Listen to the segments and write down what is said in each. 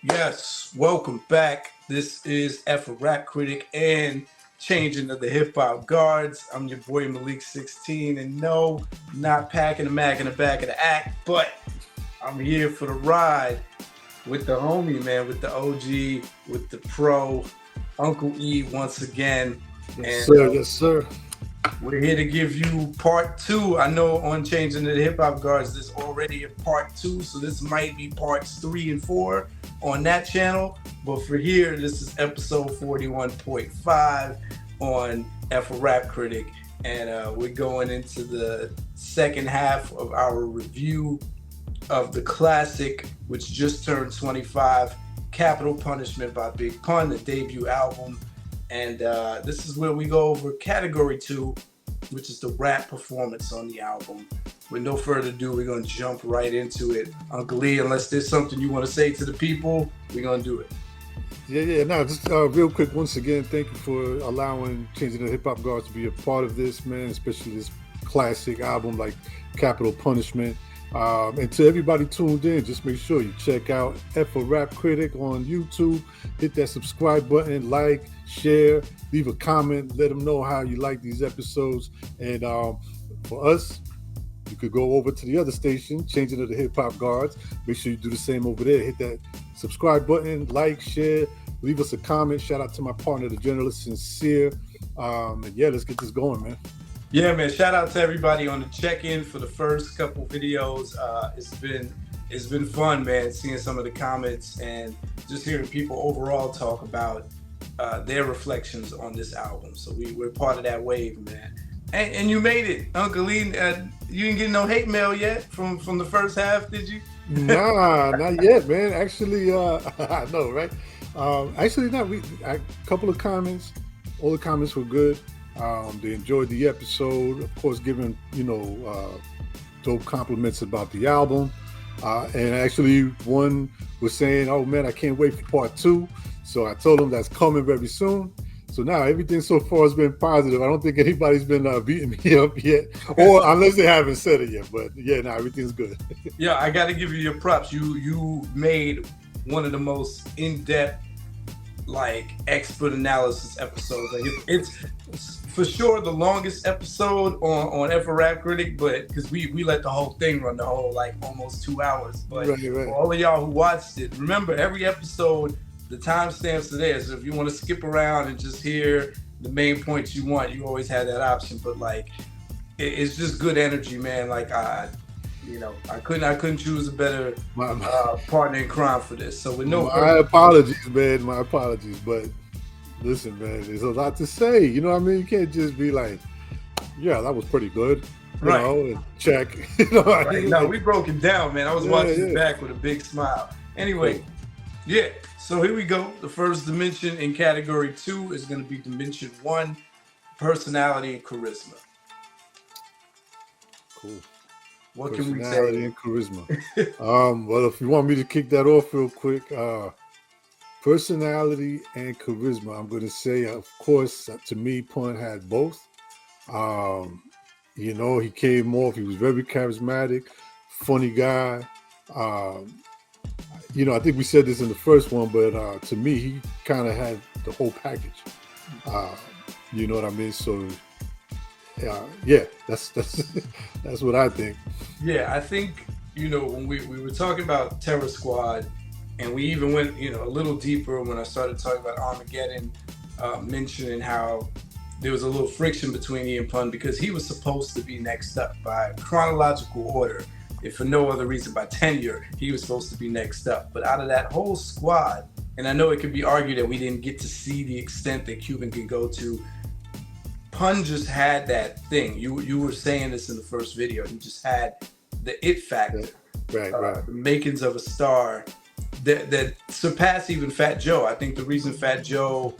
Yes, welcome back. This is F a Rap Critic and Changing of the Hip Hop Guards. I'm your boy Malik 16, and no, not packing a Mac in the back of the act, but I'm here for the ride with the homie, man, with the OG, with the pro, Uncle E once again. Yes, And sir. Yes, sir. we're here to give you part two. I know on Changing the Hip Hop Guards, there's already a part two, so this might be parts 3 and 4 on that channel. But for here, this is episode 41.5 on F a Rap Critic. And we're going into the second half of our review of the classic, which just turned 25, Capital Punishment by Big Pun, the debut album. And this is where we go over category 2, which is the rap performance on the album. With no further ado, we're going to jump right into it. Uncle Lee, unless there's something you want to say to the people, we're going to do it. Yeah. No, just real quick. Once again, thank you for allowing Changing the Hip Hop Guards to be a part of this, man. Especially this classic album like Capital Punishment. And to everybody tuned in, just make sure you check out F a Rap Critic on YouTube. Hit that subscribe button, like, share, leave a comment, let them know how you like these episodes. And for us, you could go over to the other station, Changing of the Hip Hop Guards. Make sure you do the same over there. Hit that subscribe button, like, share, leave us a comment. Shout out to my partner, the journalist Sincere. And yeah, let's get this going, man. Yeah, man. Shout out to everybody on the check-in for the first couple videos. It's been fun, man, seeing some of the comments and just hearing people overall talk about their reflections on this album. So we're part of that wave, man. And you made it, Uncle Lee. You didn't get no hate mail yet from the first half, did you? Nah, not yet, man. Actually, I know, right? Actually, not. A couple of comments. All the comments were good. They enjoyed the episode. Of course, giving dope compliments about the album. And actually, one was saying, "Oh man, I can't wait for part 2." So I told them that's coming very soon. So now everything so far has been positive. I don't think anybody's been beating me up yet, or unless they haven't said it yet. But yeah, now everything's good. Yeah, I got to give you your props. You made one of the most in-depth, like, expert analysis episodes. Like it's for sure the longest episode on F a Rap Critic, but because we let the whole thing run the whole like almost 2 hours. But Right. for all of y'all who watched it, remember every episode, the timestamps are there. So if you want to skip around and just hear the main points you want, you always have that option. But like, it's just good energy, man. Like I couldn't choose a better partner in crime for this. So with no My apologies, man. My apologies, but listen, man, there's a lot to say. You know what I mean? You can't just be like, "Yeah, that was pretty good," Right. and check. You know what I Right. mean? No, we broke it down, man. I was watching it Yeah. back with a big smile. Anyway, yeah. So here we go. The first dimension in category 2 is going to be dimension 1, personality and charisma. Cool. What can we Personality say? and charisma. Well, if you want me to kick that off real quick, personality and charisma, I'm going to say, of course, to me, Pun had both. He came off. He was very charismatic, funny guy. I think we said this in the first one, but to me, he kind of had the whole package. You know what I mean? So, yeah, that's that's what I think. Yeah, I think, when we were talking about Terror Squad, and we even went, a little deeper when I started talking about Armageddon, mentioning how there was a little friction between he and Pun because he was supposed to be next up by chronological order. If for no other reason, by tenure, he was supposed to be next up. But out of that whole squad, and I know it could be argued that we didn't get to see the extent that Cuban could go to, Pun just had that thing. You were saying this in the first video. He just had the it factor, Right. the makings of a star that surpassed even Fat Joe. I think the reason Fat Joe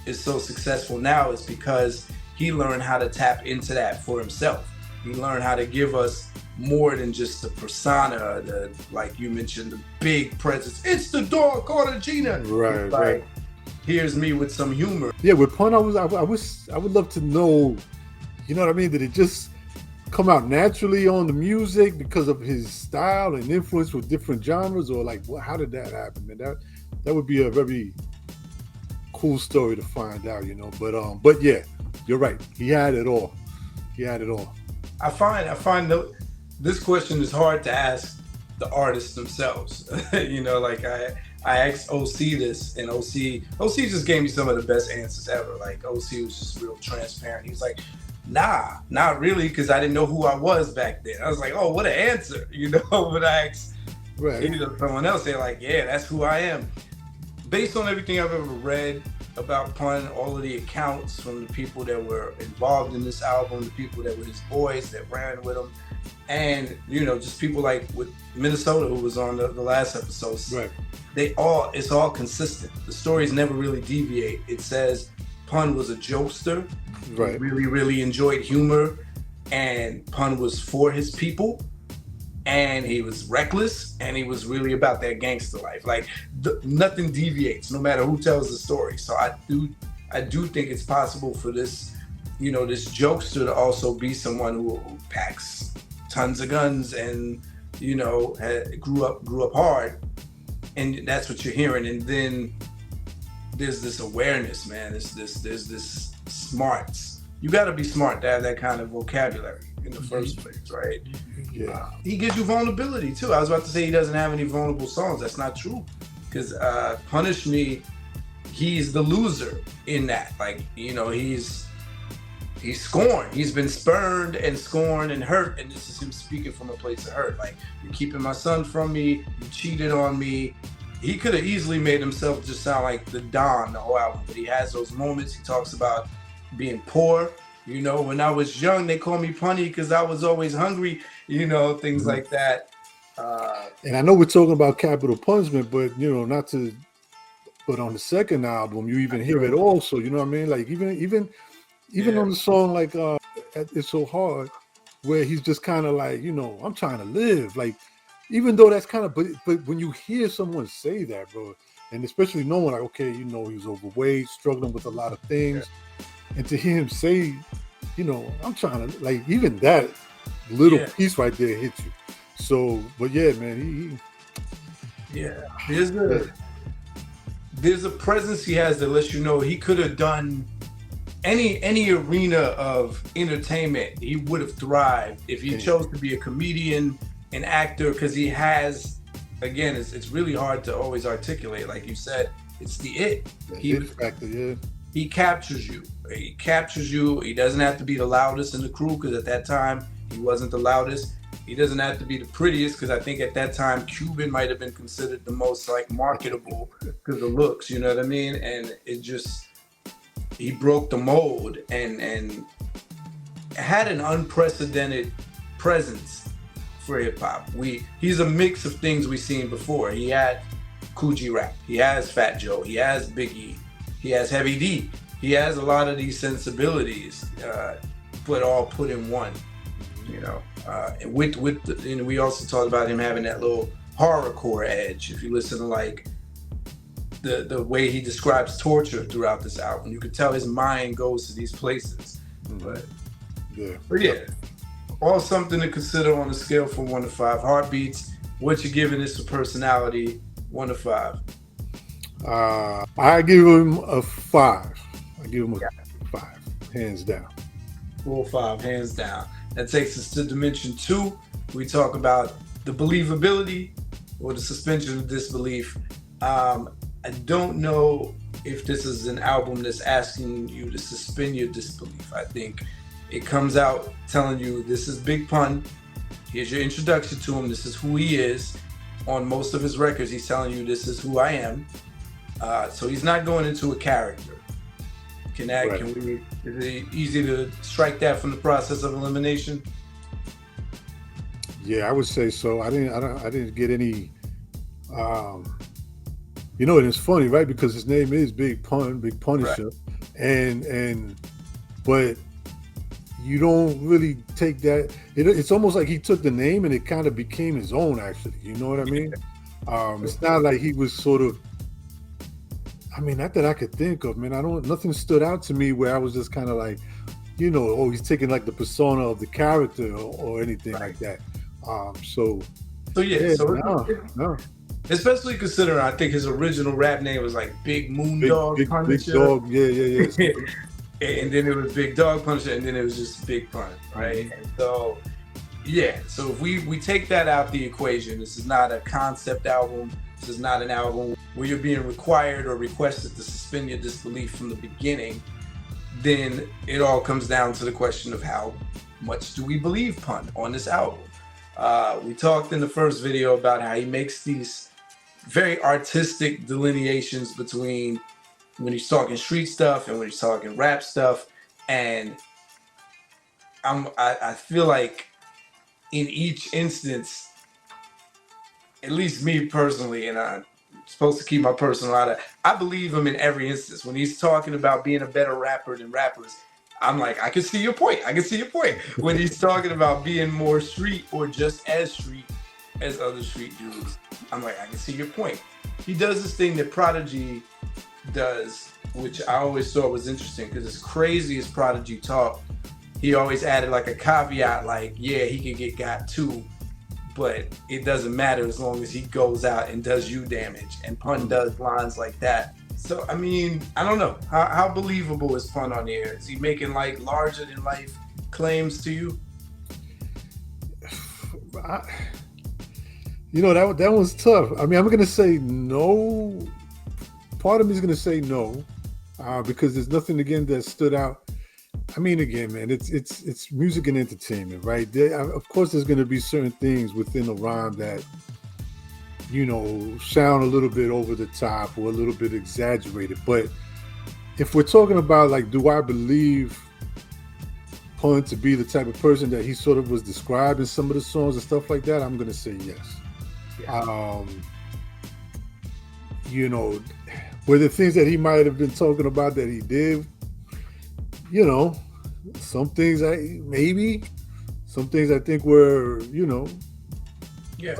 is so successful now is because he learned how to tap into that for himself. He learned how to give us more than just the persona, like you mentioned, the big presence. It's the dog Cartagena. Right. Here's me with some humor. Yeah, with Pun, I would love to know, you know what I mean? Did it just come out naturally on the music because of his style and influence with different genres, or like how did that happen? Man, that would be a very cool story to find out, But yeah, you're right. He had it all. He had it all. I find that this question is hard to ask the artists themselves. Like I asked OC this, and OC just gave me some of the best answers ever. Like OC was just real transparent. He was like, nah, not really, because I didn't know who I was back then. I was like, oh, what an answer, But I asked someone else, they're like, yeah, that's who I am. Based on everything I've ever read about Pun, all of the accounts from the people that were involved in this album, the people that were his boys that ran with him, and just people like with Minnesota, who was on the last episode. Right. It's all consistent. The stories never really deviate. It says Pun was a jokester. Right. He really, really enjoyed humor, and Pun was for his people, and he was reckless, and he was really about that gangster life. Like nothing deviates, no matter who tells the story. So I do think it's possible for this, this jokester to also be someone who packs tons of guns and grew up hard, and that's what you're hearing. And then there's this awareness, man. There's this smarts. You got to be smart to have that kind of vocabulary in the first place, right? Yeah. He gives you vulnerability too. I was about to say he doesn't have any vulnerable songs. That's not true, because Punish Me, he's the loser in that. Like, he's scorned. He's been spurned and scorned and hurt, and this is him speaking from a place of hurt. Like, you're keeping my son from me. You cheated on me. He could have easily made himself just sound like the Don the whole album, but he has those moments. He talks about being poor. When I was young, they called me punny because I was always hungry, things like that. And I know we're talking about capital punishment, but, but on the second album, you even hear it also, you know what I mean? Like even on the song, like It's So Hard, where he's just kind of like, I'm trying to live. Like, even though that's kind of, but when you hear someone say that, bro, and especially knowing like, okay, he was overweight, struggling with a lot of things. And to hear him say, I'm trying to, like, even that little piece right there hits you. So, but yeah, man, there's a presence he has that lets you know he could have done any arena of entertainment. He would have thrived if he chose to be a comedian, an actor, because he has, again, it's really hard to always articulate. Like you said, it's the it. He captures you. He captures you. He doesn't have to be the loudest in the crew, because at that time he wasn't the loudest. He doesn't have to be the prettiest, because I think at that time Cuban might have been considered the most like marketable because of looks. You know what I mean? And he broke the mold and had an unprecedented presence for hip hop. He's a mix of things we've seen before. He had Coogee Rap. He has Fat Joe. He has Biggie. He has Heavy D. He has a lot of these sensibilities, but all put in one. And with we also talked about him having that little horrorcore edge. If you listen to like the way he describes torture throughout this album, you could tell his mind goes to these places. But yeah, all something to consider on a scale from 1 to 5. Heartbeats. What you giving this for personality? 1 to 5. I give him a 5. I give him a 5, hands down. 4 or 5, hands down. That takes us to dimension 2. We talk about the believability or the suspension of disbelief. I don't know if this is an album that's asking you to suspend your disbelief. I think it comes out telling you this is Big Pun. Here's your introduction to him. This is who he is. On most of his records, he's telling you this is who I am. So he's not going into a character. Is it easy to strike that from the process of elimination? Yeah, I would say so. I didn't get any. And it's funny, right? Because his name is Big Pun, Big Punisher, right. But you don't really take that. It's almost like he took the name and it kind of became his own. Actually, you know what I mean? It's not like he was sort of. Not that I could think of, man. Nothing stood out to me where I was just kind of like, he's taking like the persona of the character or anything like that. No. Especially considering I think his original rap name was like Big Moondog Big Punisher. dog. Yeah. And then it was Big Dog Punisher, and then it was just Big Pun, right? Mm-hmm. And so, yeah. So if we take that out the equation, this is not a concept album. This is not an album where you're being required or requested to suspend your disbelief from the beginning. Then it all comes down to the question of how much do we believe Pun on this album? We talked in the first video about how he makes these very artistic delineations between when he's talking street stuff and when he's talking rap stuff, and I feel like in each instance, at least me personally, and I'm supposed to keep my personal out of, I believe him in every instance. When he's talking about being a better rapper than rappers, I'm like, I can see your point. I can see your point. When he's talking about being more street or just as street as other street dudes, I'm like, I can see your point. He does this thing that Prodigy does, which I always thought was interesting, because as crazy as Prodigy talked, he always added like a caveat, like, yeah, he can get got too, but it doesn't matter as long as he goes out and does you damage. And Pun does lines like that. So, I mean, I don't know. How believable is Pun on here? Is he making like larger than life claims to you? That one's tough. I mean, I'm going to say no. Part of me is going to say no, because there's nothing, again, that stood out. I mean, again, man, it's music and entertainment, right? Of course, there's going to be certain things within a rhyme that, sound a little bit over the top or a little bit exaggerated. But if we're talking about, like, do I believe Pun to be the type of person that he sort of was described in some of the songs and stuff like that, I'm going to say yes. Yeah. Were the things that he might have been talking about that he did, some things some things I think were, a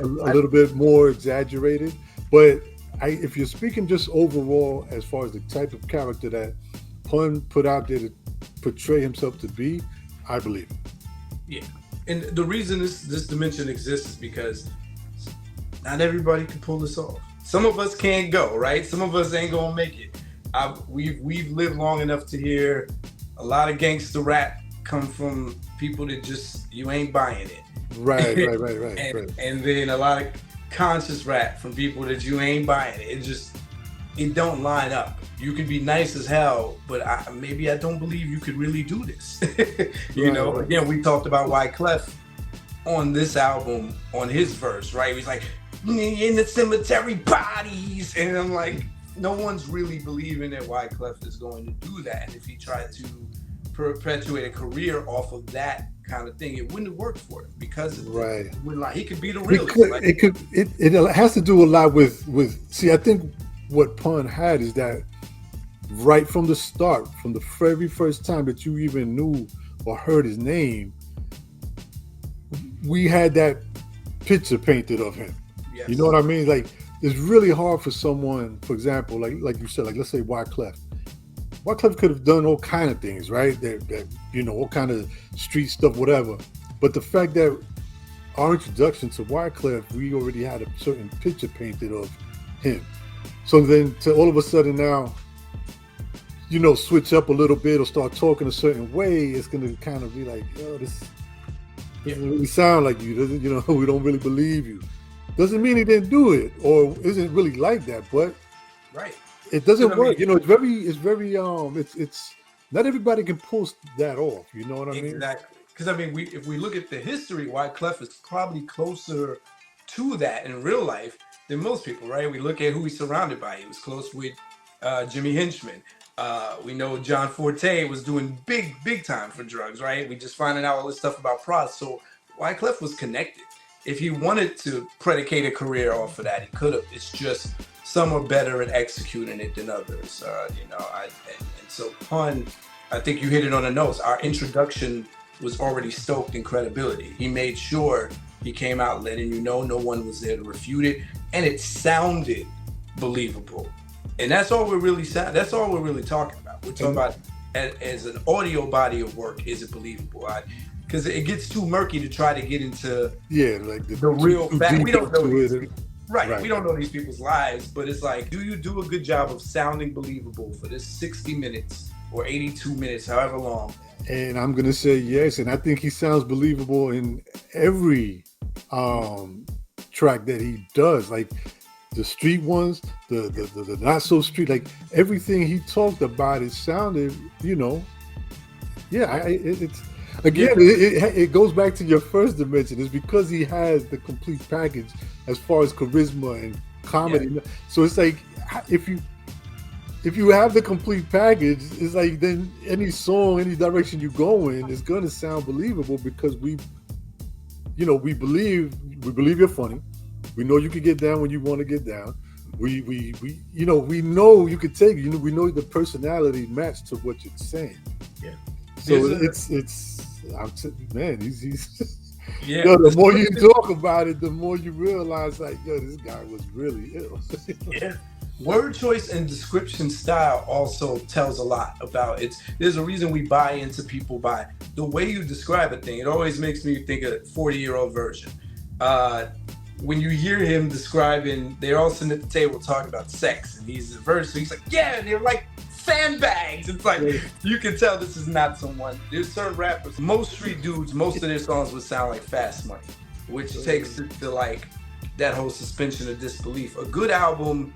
little bit more exaggerated. But if you're speaking just overall, as far as the type of character that Pun put out there to portray himself to be, I believe it. Yeah. And the reason this dimension exists is because not everybody can pull this off. Some of us can't go, right? Some of us ain't gonna make it. We've lived long enough to hear a lot of gangster rap come from people that just, you ain't buying it. Right. And then a lot of conscious rap from people that you ain't buying it. It don't line up. You can be nice as hell, but maybe I don't believe you could really do this. Again, we talked about Wyclef on this album, on his verse, right? He's like, in the cemetery bodies, and I'm like, no one's really believing that Wyclef is going to do that. And if he tried to perpetuate a career off of that kind of thing, it wouldn't have worked for him, because he could be the realest. It has to do a lot with see, I think what Pun had is that right from the start, from the very first time that you even knew or heard his name, we had that picture painted of him. Yes. You know what I mean? Like, it's really hard for someone, for example, like you said, like, let's say Wyclef. Wyclef could have done all kind of things, right? That all kind of street stuff, whatever. But the fact that our introduction to Wyclef, we already had a certain picture painted of him. So then to all of a sudden now, switch up a little bit or start talking a certain way, it's going to kind of be like, this doesn't really sound like you. We don't really believe you. Doesn't mean he didn't do it or isn't really like that, but it doesn't work. It's very it's not everybody can pull that off. You know what I mean? Exactly. Because if we look at the history, Wyclef is probably closer to that in real life than most people, right? We look at who he's surrounded by. He was close with Jimmy Henchman. We know John Forte was doing big time for drugs, right? We just finding out all this stuff about Prod. So Wyclef was connected. If he wanted to predicate a career off of that, he could have. It's just some are better at executing it than others. And so Pun, I think you hit it on the nose. Our introduction was already stoked in credibility. He made sure he came out letting you know no one was there to refute it, and it sounded believable. And that's all we're really talking about. We're talking about as an audio body of work, is it believable? Because it gets too murky to try to get into like the real fact. We don't know. Right. We don't know these people's lives, but it's like, do you do a good job of sounding believable for this 60 minutes or 82 minutes, however long? And I'm gonna say yes, and I think he sounds believable in every track that he does, like the street ones, the not so street, like everything he talked about, it sounded, it's again, it goes back to your first dimension. It's because he has the complete package as far as charisma and comedy. Yeah. So it's like if you have the complete package, it's like then any song, any direction you go in is going to sound believable because we believe you're funny. We know you can get down when you want to get down. We know you could take it. We know the personality matched to what you're saying. Yeah. So he's the more you talk about it, the more you realize like, this guy was really ill. Yeah. Word choice and description style also tells a lot about it. There's a reason we buy into people by the way you describe a thing. It always makes me think of a 40-year-old version. When you hear him describing, they're all sitting at the table talking about sex, and he's like, yeah, and they're like sandbags. It's like, you can tell this is not someone. There's certain rappers, most street dudes, most of their songs would sound like Fast Money, which takes it to like that whole suspension of disbelief. A good album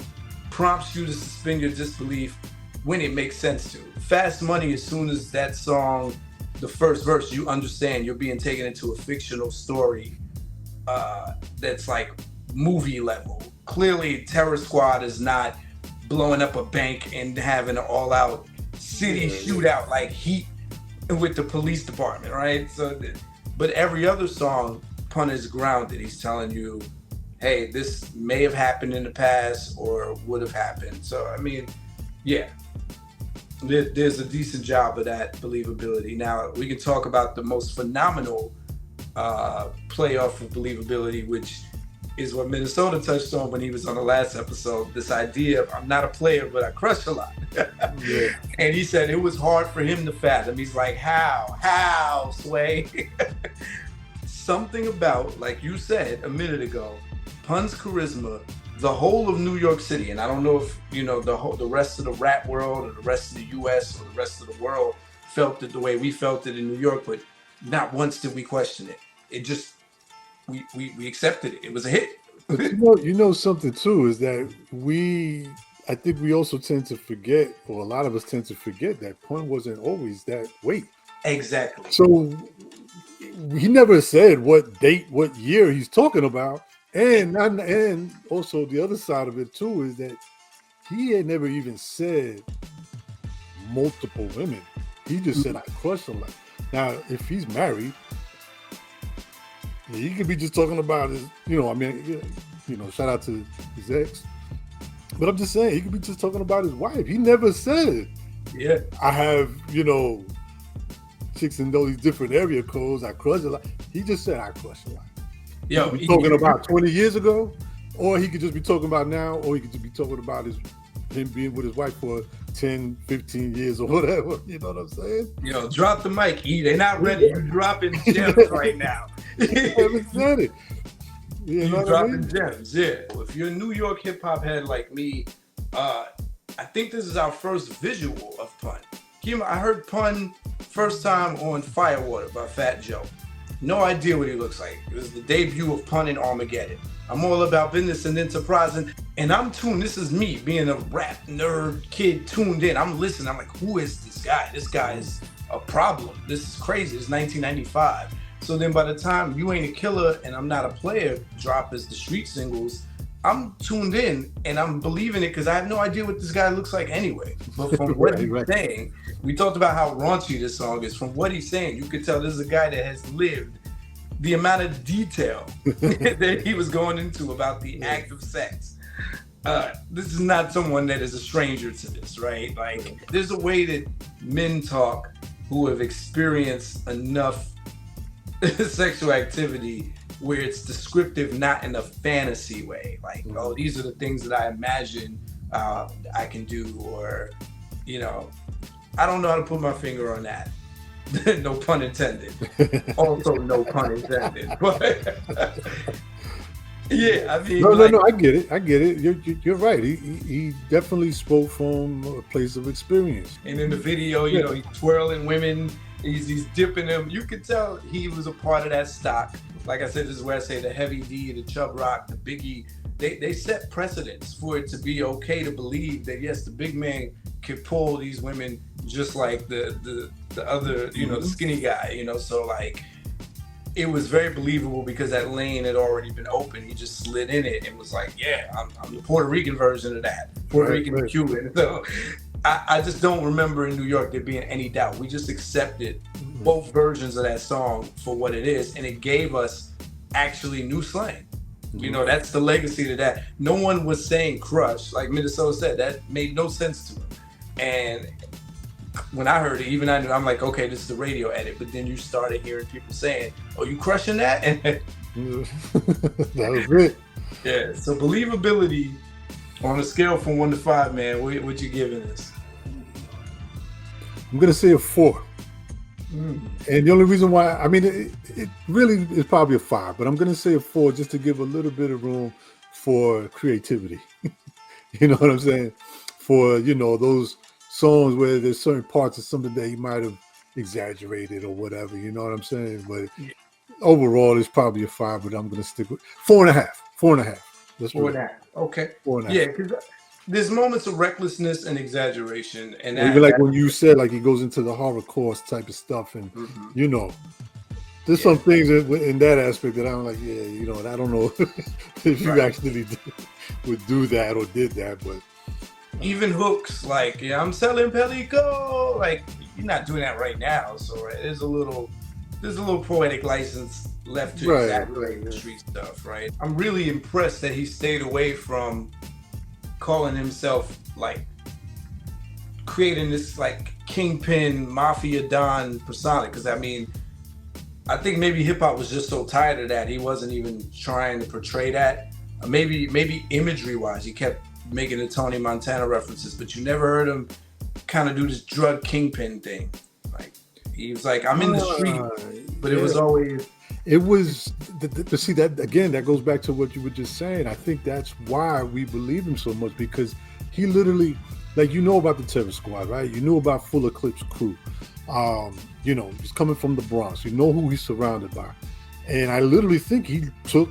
prompts you to suspend your disbelief when it makes sense to. Fast Money, as soon as that song, the first verse, you understand you're being taken into a fictional story that's like movie level. Clearly, Terror Squad is not blowing up a bank and having an all-out city shootout like Heat with the police department, right? So, but every other song, Pun is grounded. He's telling you, hey, this may have happened in the past or would have happened. So, I mean, yeah, there's a decent job of that believability. Now, we can talk about the most phenomenal playoff of believability, which is what Minnesota touched on when he was on the last episode, this idea of I'm not a player, but I crush a lot. Yeah. And he said it was hard for him to fathom. He's like, how, Sway? Something about, like you said a minute ago, Pun's charisma, the whole of New York City, and I don't know if, the rest of the rap world or the rest of the US or the rest of the world felt it the way we felt it in New York, but not once did we question it. It just, we accepted it. It was a hit. But something too is that I think we also tend to forget, or a lot of us tend to forget, that Pun wasn't always that weight. Exactly. So he never said what date, what year he's talking about. And also the other side of it too is that he had never even said multiple women. He just said I crush a lot. Now, if he's married, he could be just talking about his, shout out to his ex. But I'm just saying, he could be just talking about his wife. He never said, I have, chicks in those different area codes. I crush a lot. He just said I crush a lot. He could be talking about 20 years ago, or he could just be talking about now, or he could just be talking about him being with his wife for 10, 15 years or whatever. You know what I'm saying? Drop the mic, E. They're not ready. You're dropping gems right now. You haven't said it. You're dropping gems, yeah. Well, if you're a New York hip hop head like me, I think this is our first visual of Pun. I heard Pun first time on Firewater by Fat Joe. No idea what he looks like. It was the debut of Pun in Armageddon. I'm all about business and enterprise, and I'm tuned. This is me being a rap nerd kid tuned in. I'm listening. I'm like, who is this guy? This guy is a problem. This is crazy. It's 1995. So then by the time You Ain't a Killer and I'm Not a Player drop as the street singles, I'm tuned in and I'm believing it because I have no idea what this guy looks like anyway. But from what he's saying, we talked about how raunchy this song is. From what he's saying, you could tell this is a guy that has lived the amount of detail that he was going into about the act of sex. This is not someone that is a stranger to this, right? Like, there's a way that men talk who have experienced enough sexual activity where it's descriptive, not in a fantasy way. Like, oh, these are the things that I imagine I can do, or, I don't know how to put my finger on that. No pun intended. Also, no pun intended. But Yeah, I mean, No, no, like, no. I get it. I get it. You're right. He definitely spoke from a place of experience. and in the video, you Yeah. know, he's twirling women, he's dipping them. You could tell he was a part of that stock. Like I said, this is where I say the Heavy D, the Chubb Rock, the Biggie. They set precedents for it to be okay to believe that yes, the big man could pull these women just like the other, you know, the skinny guy, you know. So like, it was very believable because that lane had already been open. He just slid in it and was like, yeah, I'm the Puerto Rican version of that. Puerto Rican and Cuban. So I just don't remember in New York there being any doubt. We just accepted both versions of that song for what it is, and it gave us actually new slang. You know, that's the legacy to that. No one was saying crush, like Minnesota said. That made no sense to him. And when I heard it, even I knew, I'm like, okay, this is the radio edit. But then you started hearing people saying, "Oh, you crushing that?" And that was it. yeah. So believability on a scale from 1 to 5, man. What you giving this? I'm gonna say a 4. And the only reason why, I mean, it really is probably a 5, but I'm gonna say a 4 just to give a little bit of room for creativity. You know what I'm saying? For, you know, those songs where there's certain parts of something that he might have exaggerated or whatever, you know what I'm saying? But overall, it's probably a 5, but I'm going to stick with 4.5. 4.5. Let's 4.5. Okay. 4.5. Yeah, because there's moments of recklessness and exaggeration, and even like when you said like he goes into the horrorcore type of stuff, and you know, there's some things in that aspect that I'm like, yeah, you know, I don't know if you actually would do that or did that, but. Even hooks like, yeah, I'm selling Pelico, like you're not doing that right now, so there's a little poetic license left to exaggerate the street stuff, right? I'm really impressed that he stayed away from calling himself like creating this like kingpin mafia don persona, because I mean, I think maybe hip hop was just so tired of that he wasn't even trying to portray that. Maybe imagery wise he kept making the Tony Montana references, but you never heard him kind of do this drug kingpin thing. Like he was like, I'm in the street, but it was always. It was, but see that again, that goes back to what you were just saying. I think that's why we believe him so much, because he literally, like, you know about the Terror Squad, right? You knew about Full Eclipse crew. You know, he's coming from the Bronx. You know who he's surrounded by. And I literally think he took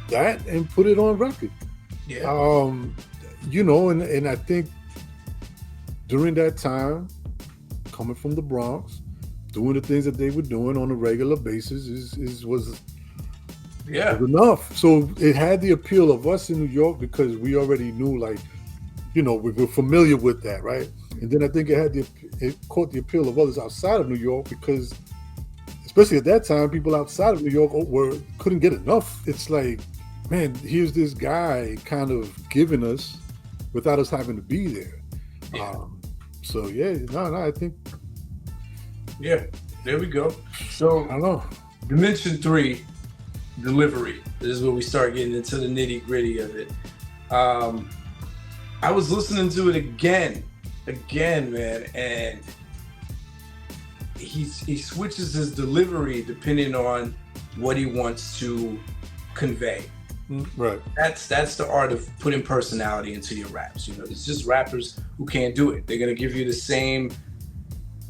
that and put it on record. Yeah. You know, and I think during that time, coming from the Bronx, doing the things that they were doing on a regular basis was enough. So it had the appeal of us in New York because we already knew, like, you know, we were familiar with that, right? And then I think it caught the appeal of others outside of New York because, especially at that time, people outside of New York couldn't get enough. It's like, man, here's this guy kind of giving us without us having to be there. So yeah, no, I think. Yeah, there we go. So I don't know. Dimension 3, delivery. This is where we start getting into the nitty gritty of it. I was listening to it again, man, and he switches his delivery depending on what he wants to convey. Right. That's the art of putting personality into your raps. You know, it's just rappers who can't do it. They're gonna give you the same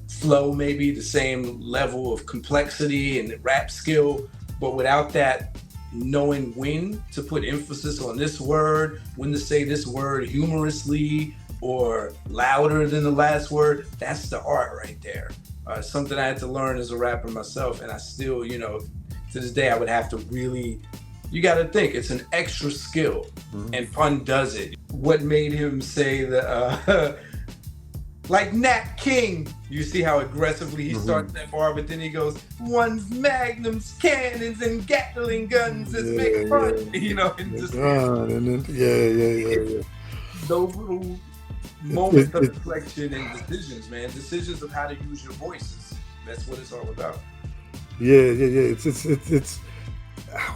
flow, maybe the same level of complexity and rap skill, but without that knowing when to put emphasis on this word, when to say this word humorously or louder than the last word. That's the art right there. Something I had to learn as a rapper myself, and I still, you know, to this day I would have to really. You got to think it's an extra skill, and Pun does it. What made him say the like Nat King? You see how aggressively he starts that bar, but then he goes, "One's magnums, cannons, and Gatling guns is big fun." You know, and just and then, yeah. Those little moments of reflection and decisions, man. Decisions of how to use your voices. That's what it's all about. Yeah. It's.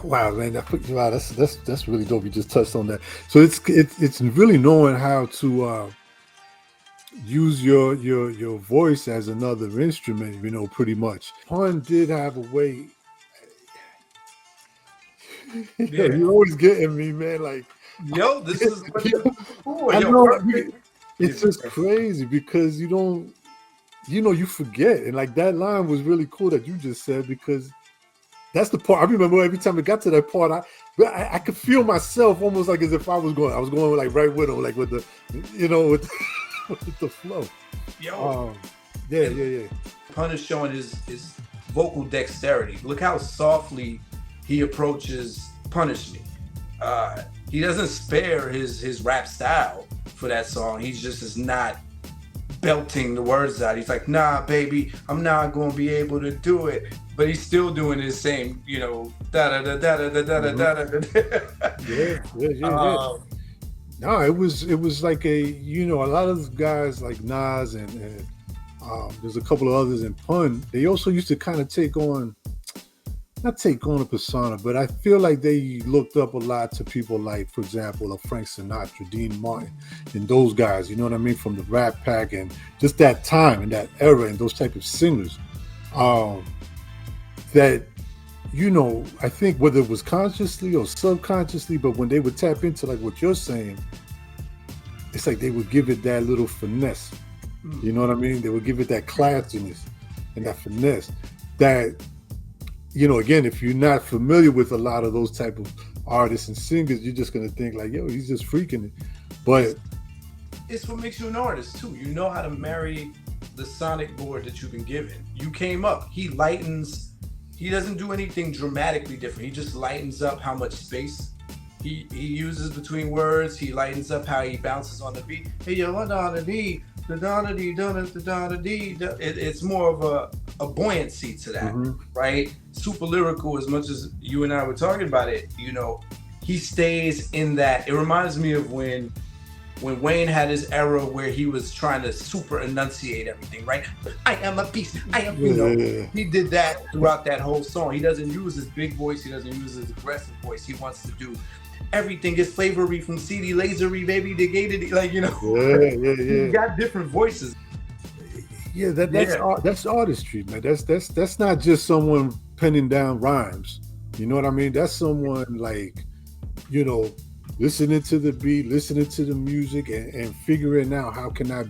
Wow, man! Wow, that's really dope. You just touched on that. So it's really knowing how to use your voice as another instrument. You know, pretty much. Pun did have a way. Yo, Yeah. you're always getting me, man. Like, Yo, this is what this is for. I Yo, know perfect. it's Is just crazy because you don't, you forget. And like that line was really cool that you just said because that's the part I remember every time it got to that part. I could feel myself almost like as if I was going like right with him, like with the, with, with the flow. yo. Yeah. Punish showing his vocal dexterity. Look how softly he approaches Punish Me. He doesn't spare his rap style for that song. He's just is not belting the words out. He's like, nah, baby, I'm not gonna be able to do it. But he's still doing his same, da da da da da da da da da. Yeah. No, it was like a lot of those guys like Nas and there's a couple of others in Pun. They also used to kind of not take on a persona, but I feel like they looked up a lot to people like, for example, Frank Sinatra, Dean Martin, and those guys, you know what I mean, from the Rat Pack and just that time and that era and those type of singers. That, I think whether it was consciously or subconsciously, but when they would tap into like what you're saying, it's like they would give it that little finesse. You know what I mean? They would give it that classiness and that finesse that, again, if you're not familiar with a lot of those type of artists and singers, you're just going to think like, yo, he's just freaking it. But it's what makes you an artist too. You know how to marry the sonic board that you've been given. You came up. He doesn't do anything dramatically different. He just lightens up how much space he uses between words. He lightens up how he bounces on the beat. Hey yo, it's more of a buoyancy to that, right? Super lyrical. As much as you and I were talking about it, he stays in that. It reminds me of when Wayne had his era where he was trying to super enunciate everything, right? I am a beast. I am, He did that throughout that whole song. He doesn't use his big voice. He doesn't use his aggressive voice. He wants to do everything is flavory from CD Lasery, baby. They gated it, He got different voices. Yeah, that's artistry, man. That's not just someone penning down rhymes. You know what I mean? That's someone like, listening to the beat, listening to the music, and figuring out how can I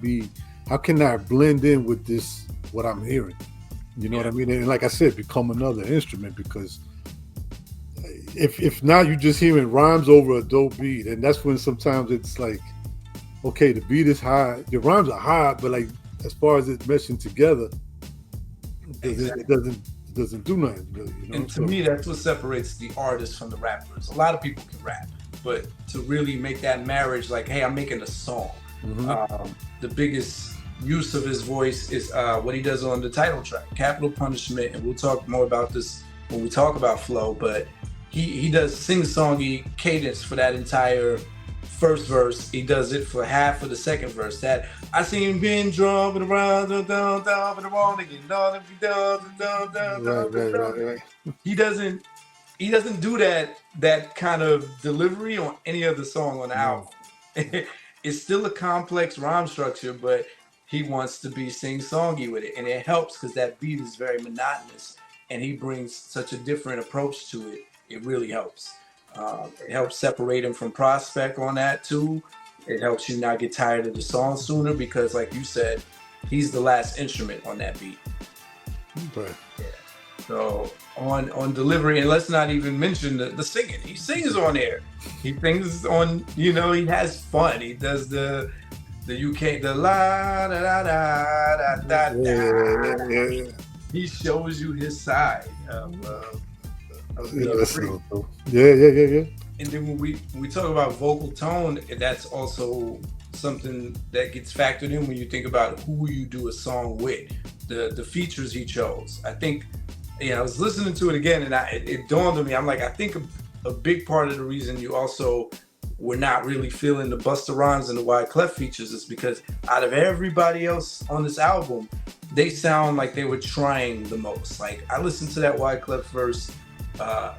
blend in with this what I'm hearing. You know what I mean? And like I said, become another instrument because if not, you're just hearing rhymes over a dope beat, and that's when sometimes it's like, okay, the beat is high, the rhymes are high, but like as far as it meshing together, it doesn't do nothing really. And to me, that's what separates the artist from the rappers. A lot of people can rap, but to really make that marriage, like, hey, I'm making a song. The biggest use of his voice is what he does on the title track, Capital Punishment, and we'll talk more about this when we talk about flow, but he does sing-songy cadence for that entire first verse. He does it for half of the second verse. That I seen him being drumming around, down, but I want to get down if he does, Right. He doesn't do that kind of delivery on any other song on the album. It's still a complex rhyme structure, but he wants to be sing-songy with it, and it helps because that beat is very monotonous, and he brings such a different approach to it. It really helps. It helps separate him from Prospect on that too. It helps you not get tired of the song sooner because, like you said, he's the last instrument on that beat. Right. Yeah. So on delivery, and let's not even mention the singing. He sings on there. He sings on, he has fun. He does the UK, the la da da da da da. Yeah. He shows you his side of Yeah. And then when we talk about vocal tone, that's also something that gets factored in when you think about who you do a song with, the features he chose. I think, I was listening to it again, and it dawned on me. I'm like, I think a big part of the reason you also were not really feeling the Busta Rhymes and the Wyclef features is because out of everybody else on this album, they sound like they were trying the most. Like, I listened to that Wyclef verse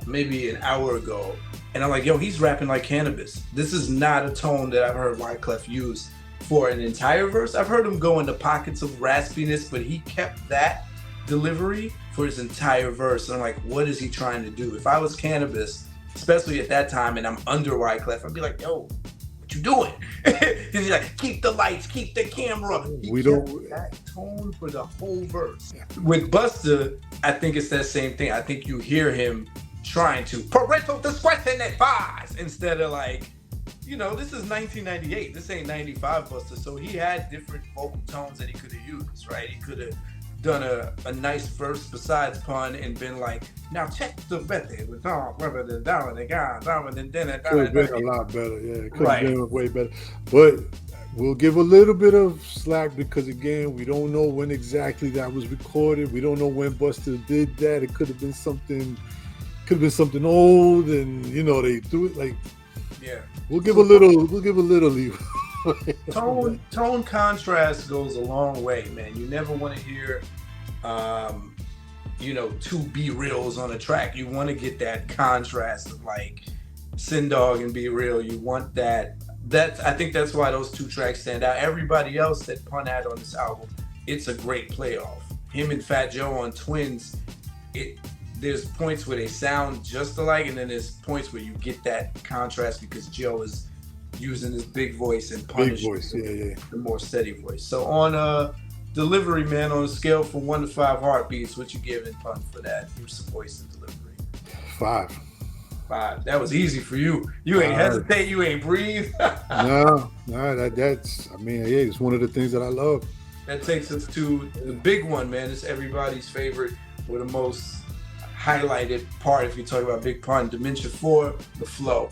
maybe an hour ago, and I'm like, yo, he's rapping like Cannabis. This is not a tone that I've heard Wyclef use for an entire verse. I've heard him go into pockets of raspiness, but he kept that delivery for his entire verse. And I'm like, what is he trying to do? If I was Cannabis, especially at that time, and I'm under Wyclef, I'd be like, yo, what you doing? He's like, keep the lights, keep the camera. He kept that tone for the whole verse. With Busta, I think it's that same thing. I think you hear him trying to parental discretion advised instead of like, you know, this is 1998. This ain't 95 Busta. So he had different vocal tones that he could have used, right? He could have done a nice verse besides pun and been like, now check the method with could have been a lot better. Yeah, it could have been way better. But we'll give a little bit of slack because again, we don't know when exactly that was recorded. We don't know when Busta did that. It could have been something old, and you know they threw it like. Yeah, we'll give a little leeway. Tone contrast goes a long way, man. You never want to hear, you know, two Be Reals on a track. You want to get that contrast of like Sin Dog and Be Real. You want that. I think that's why those two tracks stand out. Everybody else that Pun had on this album, it's a great playoff. Him and Fat Joe on Twins, there's points where they sound just alike, and then there's points where you get that contrast because Joe is using his big voice and Punish the more steady voice. So on delivery, man, on a scale from 1 to 5 heartbeats, what you giving Pun for that? Use of voice and delivery. 5. That was easy for you. You ain't hesitate. You ain't breathe. No, that's. I mean, yeah, it's one of the things that I love. That takes us to the big one, man. It's everybody's favorite, or the most highlighted part. If you talk about Big Pun, Dementia 4, the flow.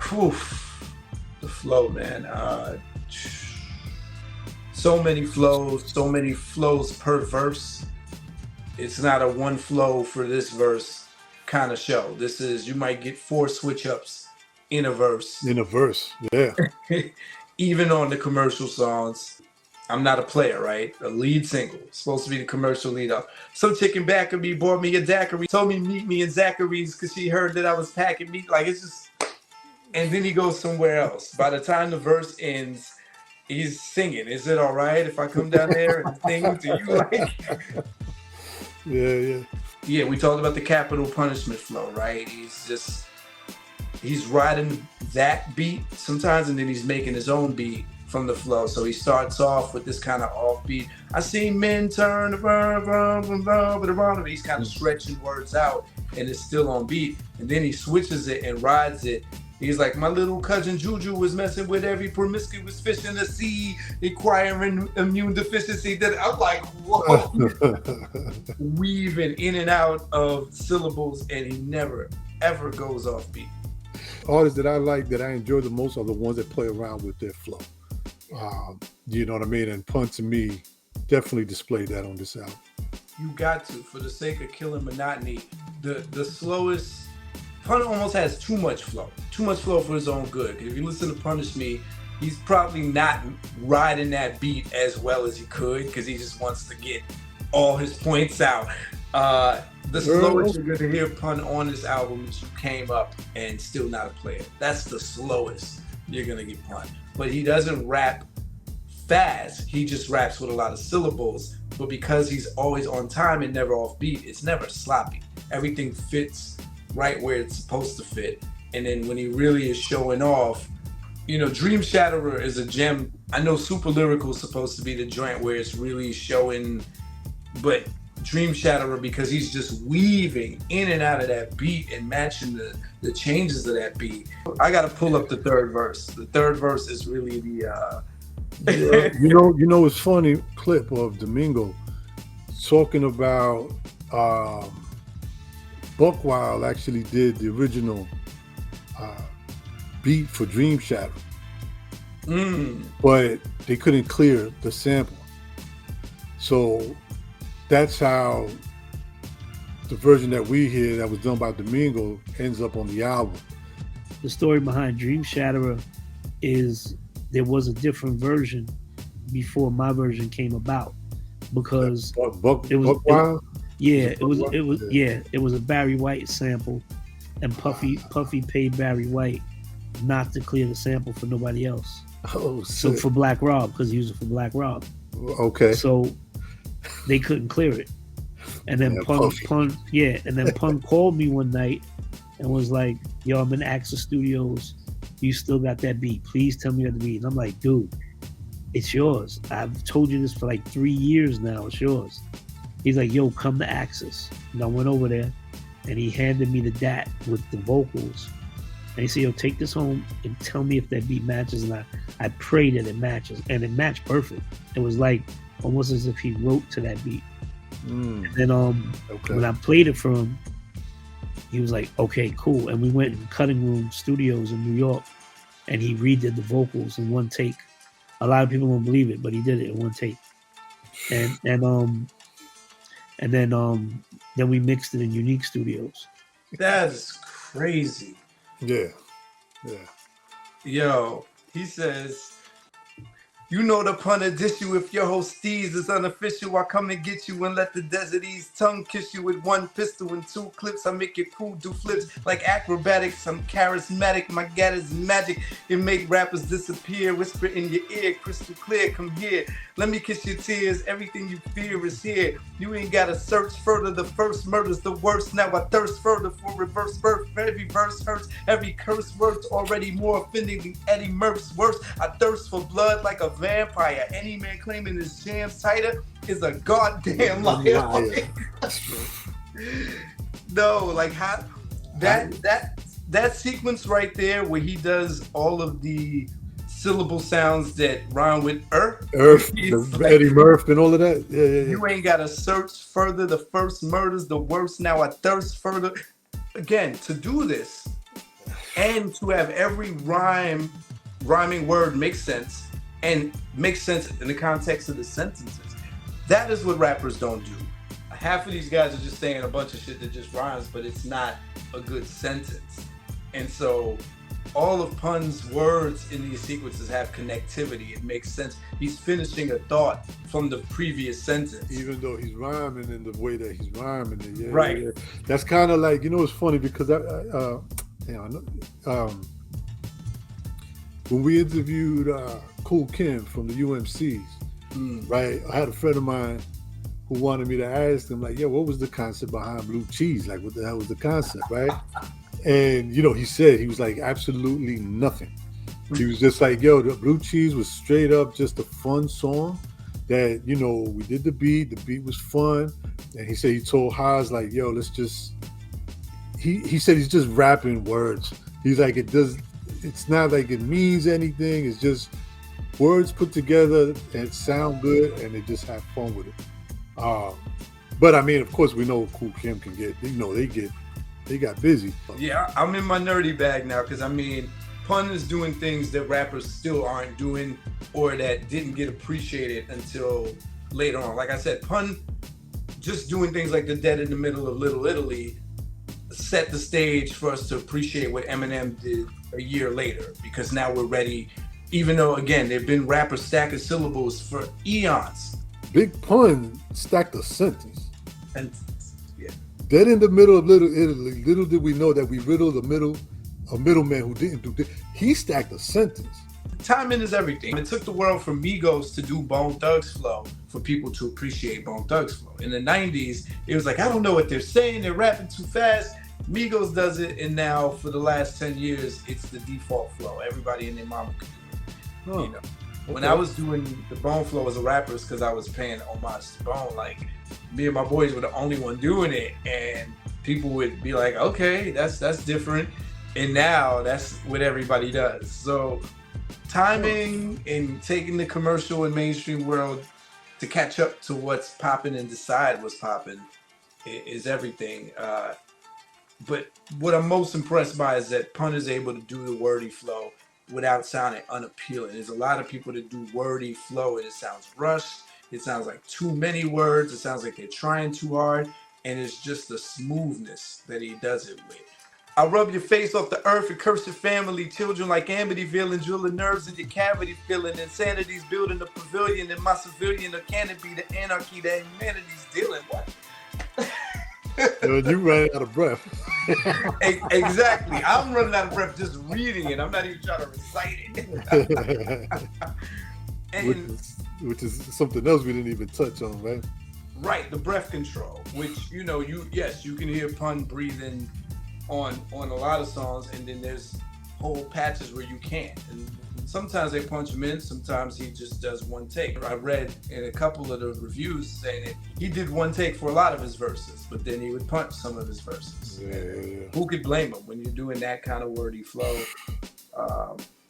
Whew. The flow, man. So many flows per verse. It's not a one flow for this verse kind of show. This is, you might get 4 switch ups in a verse. Yeah. Even on the commercial songs. I'm Not a Player, right? A lead single. Supposed to be the commercial lead up. Some chicken back of me bought me a daiquiri. Told me meet me in Zachary's because she heard that I was packing meat. Like, it's just... And then he goes somewhere else. By the time the verse ends, he's singing. Is it all right if I come down there and sing to you? Like... Yeah, we talked about the capital punishment flow, right? He's riding that beat sometimes, and then he's making his own beat from the flow. So he starts off with this kind of offbeat. I seen men turn around. He's kind of stretching words out, and it's still on beat. And then he switches it and rides it. He's like, my little cousin Juju was messing with every promiscuous fish in the sea, acquiring immune deficiency. That I'm like, whoa. Weaving in and out of syllables, and he never, ever goes off beat. Artists that I like, that I enjoy the most, are the ones that play around with their flow. You know what I mean? And Pun, to me, definitely displayed that on this album. You got to, for the sake of killing monotony. The slowest, Pun almost has too much flow for his own good. If you listen to Punish Me, he's probably not riding that beat as well as he could because he just wants to get all his points out. The slowest you're going to hear Pun on this album is You Came Up and Still Not a Player. That's the slowest you're going to get Pun. But he doesn't rap fast. He just raps with a lot of syllables. But because he's always on time and never off beat, it's never sloppy. Everything fits right where it's supposed to fit. And then when he really is showing off, you know, Dream Shatterer is a gem. I know Super Lyrical is supposed to be the joint where it's really showing, but Dream Shatterer, because he's just weaving in and out of that beat and matching the changes of that beat. I got to pull up the third verse. The third verse is really the... you know, it's funny clip of Domingo talking about Buckwild actually did the original beat for Dream Shadow, but they couldn't clear the sample. So that's how the version that we hear that was done by Domingo ends up on the album. The story behind Dream Shatterer is there was a different version before my version came about because it was a Barry White sample, and Puffy paid Barry White not to clear the sample for nobody else. Oh, so for Black Rob, because he used it for Black Rob. Okay. So they couldn't clear it, and then Pun called me one night and was like, "Yo, I'm in Axis Studios. You still got that beat? Please tell me you got the beat." And I'm like, "Dude, it's yours. I've told you this for like 3 years now. It's yours." He's like, "Yo, come to Axis." And I went over there, and he handed me the DAT with the vocals. And he said, "Yo, take this home and tell me if that beat matches." And I pray that it matches, and it matched perfect. It was like almost as if he wrote to that beat. And then when I played it for him, he was like, "Okay, cool." And we went in Cutting Room Studios in New York, and he redid the vocals in one take. A lot of people won't believe it, but he did it in one take. And then we mixed it in Unique Studios. That's crazy. Yeah. Yo, he says, "You know the pun edition with your host Steez is unofficial. I come and get you and let the desert ease tongue kiss you with one pistol and two clips. I make your crew do flips like acrobatics. I'm charismatic. My gat is magic. It make rappers disappear. Whisper in your ear, crystal clear. Come here. Let me kiss your tears. Everything you fear is here. You ain't gotta search further. The first murder's the worst. Now I thirst further for reverse birth. Every verse hurts. Every curse words already more offending than Eddie Murph's worst. I thirst for blood like a vampire. Any man claiming his jam's tighter is a goddamn liar." No, like how that sequence right there where he does all of the syllable sounds that rhyme with earth, like, Eddie Murphy and all of that. Yeah. You ain't gotta search further. The first murder's the worst. Now I thirst further. Again, to do this and to have every rhyming word make sense and make sense in the context of the sentences. That is what rappers don't do. Half of these guys are just saying a bunch of shit that just rhymes, but it's not a good sentence. And so all of Pun's words in these sequences have connectivity. It makes sense. He's finishing a thought from the previous sentence. Even though he's rhyming in the way that he's rhyming it. Yeah, right. Yeah. That's kind of like, it's funny because when we interviewed Kool Kim from the UMCs, right? I had a friend of mine who wanted me to ask them, like, what was the concept behind blue cheese? Like, what the hell was the concept, right? And, he said, he was like, absolutely nothing. He was just like, the blue cheese was straight up just a fun song that, we did the beat was fun. And he said, he told Haas, like, let's just, he said he's just rapping words. He's like, it's not like it means anything. It's just words put together and sound good and they just have fun with it. But I mean, of course, we know Kool Kim can get, they got busy. Yeah, I'm in my nerdy bag now because I mean, Pun is doing things that rappers still aren't doing or that didn't get appreciated until later on. Like I said, Pun just doing things like the Dead in the Middle of Little Italy set the stage for us to appreciate what Eminem did a year later, because now we're ready, even though, again, there've been rappers stacking syllables for eons. Big Pun stacked a sentence. And yeah. Dead in the Middle of Little Italy, little did we know that we riddled a middleman who didn't do this. He stacked a sentence. Timing is everything. It took the world for Migos to do Bone Thugs flow for people to appreciate Bone Thugs flow. In the 90s, it was like, I don't know what they're saying. They're rapping too fast. Migos does it, and now for the last 10 years, it's the default flow. Everybody and their mama can do it. Oh, you know, when I was doing the Bone flow as a rapper, it's because I was paying homage to Bone. Like, me and my boys were the only one doing it, and people would be like, okay, that's different. And now that's what everybody does. So timing and taking the commercial and mainstream world to catch up to what's popping and decide what's popping is everything. But what I'm most impressed by is that Pun is able to do the wordy flow without sounding unappealing. There's a lot of people that do wordy flow and it sounds rushed. It sounds like too many words. It sounds like they're trying too hard. And it's just the smoothness that he does it with. I'll rub your face off the earth and curse your family, children like Amityville and drill the nerves in your cavity, feeling insanity's building a pavilion in my civilian, or can it be the anarchy that humanity's dealing with? You ran out of breath. Exactly. I'm running out of breath just reading it. I'm not even trying to recite it. And, which is something else we didn't even touch on, right? Right, the breath control, which, you can hear Pun breathing on a lot of songs, and then there's whole patches where you can't. And sometimes they punch him in, sometimes he just does one take. I read in a couple of the reviews saying that he did one take for a lot of his verses, but then he would punch some of his verses. Yeah. Who could blame him when you're doing that kind of wordy flow?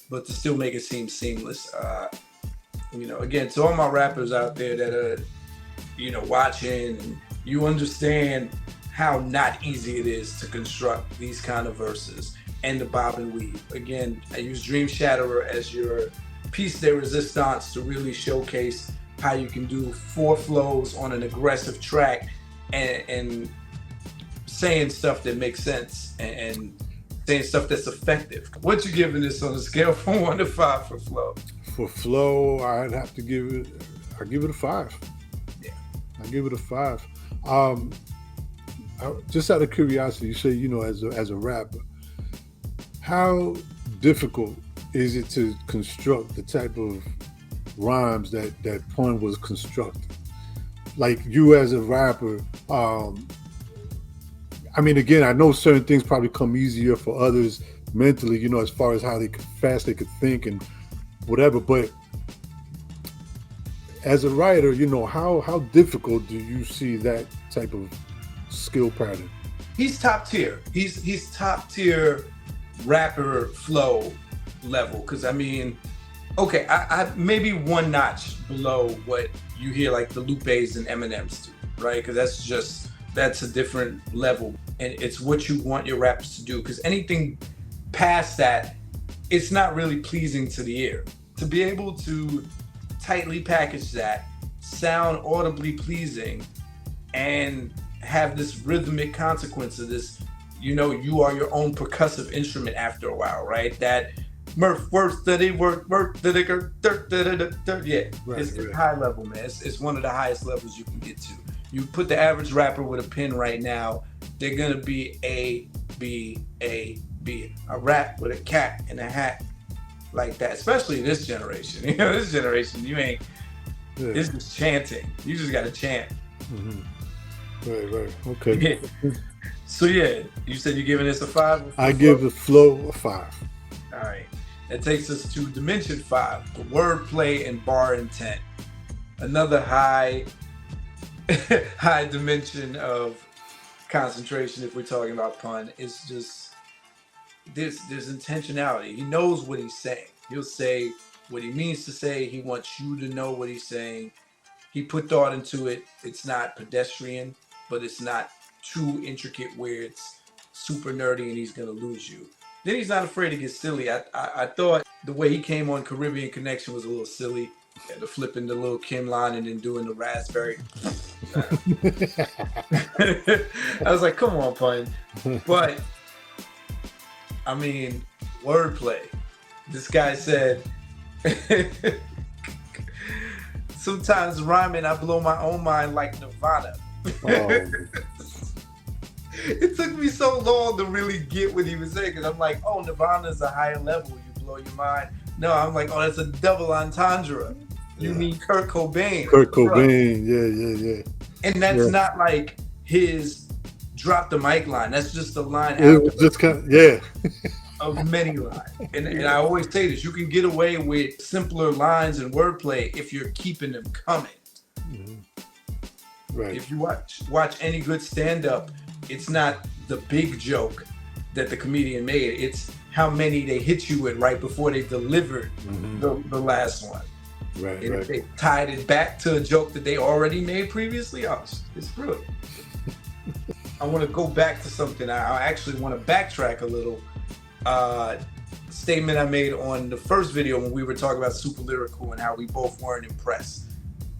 But to still make it seem seamless. Again, to all my rappers out there that are, watching, and you understand how not easy it is to construct these kind of verses and the bob and weave. Again, I use Dream Shatterer as your piece de resistance to really showcase how you can do 4 flows on an aggressive track and saying stuff that makes sense and saying stuff that's effective. What you giving this on a scale from 1 to 5 for flow? For flow, I'd have to give it a 5. Yeah, I give it a 5. Just out of curiosity, you say, as a rapper, how difficult is it to construct the type of rhymes that Pun was constructing? Like, you as a rapper, again, I know certain things probably come easier for others mentally, as far as how fast they could think and whatever, but as a writer, how difficult do you see that type of skill pattern? He's top tier. He's top tier rapper flow level. Because okay, I maybe one notch below what you hear like the Lupes and Eminems do, right? Because that's a different level, and it's what you want your rappers to do. Because anything past that, it's not really pleasing to the ear. To be able to tightly package that, sound audibly pleasing, and have this rhythmic consequence of this, you are your own percussive instrument after a while, right? That Murph work, yeah, it's high level, man. It's one of the highest levels you can get to. You put the average rapper with a pen right now, they're gonna be A, B, A, B. A rap with a cat in a hat like that, especially this generation. This generation, you ain't. Yeah. It's just chanting. You just gotta chant. Mm-hmm. Right. Okay. So yeah, you said you're giving this a 5? I give the flow a 5. All right. That takes us to Dimension 5, the wordplay and bar intent. Another high dimension of concentration, if we're talking about Pun. It's just there's intentionality. He knows what he's saying. He'll say what he means to say. He wants you to know what he's saying. He put thought into it. It's not pedestrian, but it's not too intricate where it's super nerdy and he's gonna lose you. Then he's not afraid to get silly. I thought the way he came on Caribbean Connection was a little silly. Yeah, the flipping the little Kim line and then doing the raspberry. I was like, come on, Pun. But wordplay. This guy said, sometimes rhyming, I blow my own mind like Nirvana. Oh. It took me so long to really get what he was saying, because I'm like, oh, Nirvana's a higher level, you blow your mind. No, I'm like, oh, that's a double entendre. You mean Kurt Cobain. Kurt Cobain, yeah. And that's not like his drop the mic line. That's just the line it was just kind of, of many lines. And I always say this, you can get away with simpler lines and wordplay if you're keeping them coming. Mm-hmm. Right. If you watch any good stand-up, it's not the big joke that the comedian made. It's how many they hit you with right before they delivered the last one. Right. And if they tied it back to a joke that they already made previously, it's brilliant. I want to go back to something. I actually want to backtrack a little. Statement I made on the first video when we were talking about Super Lyrical and how we both weren't impressed.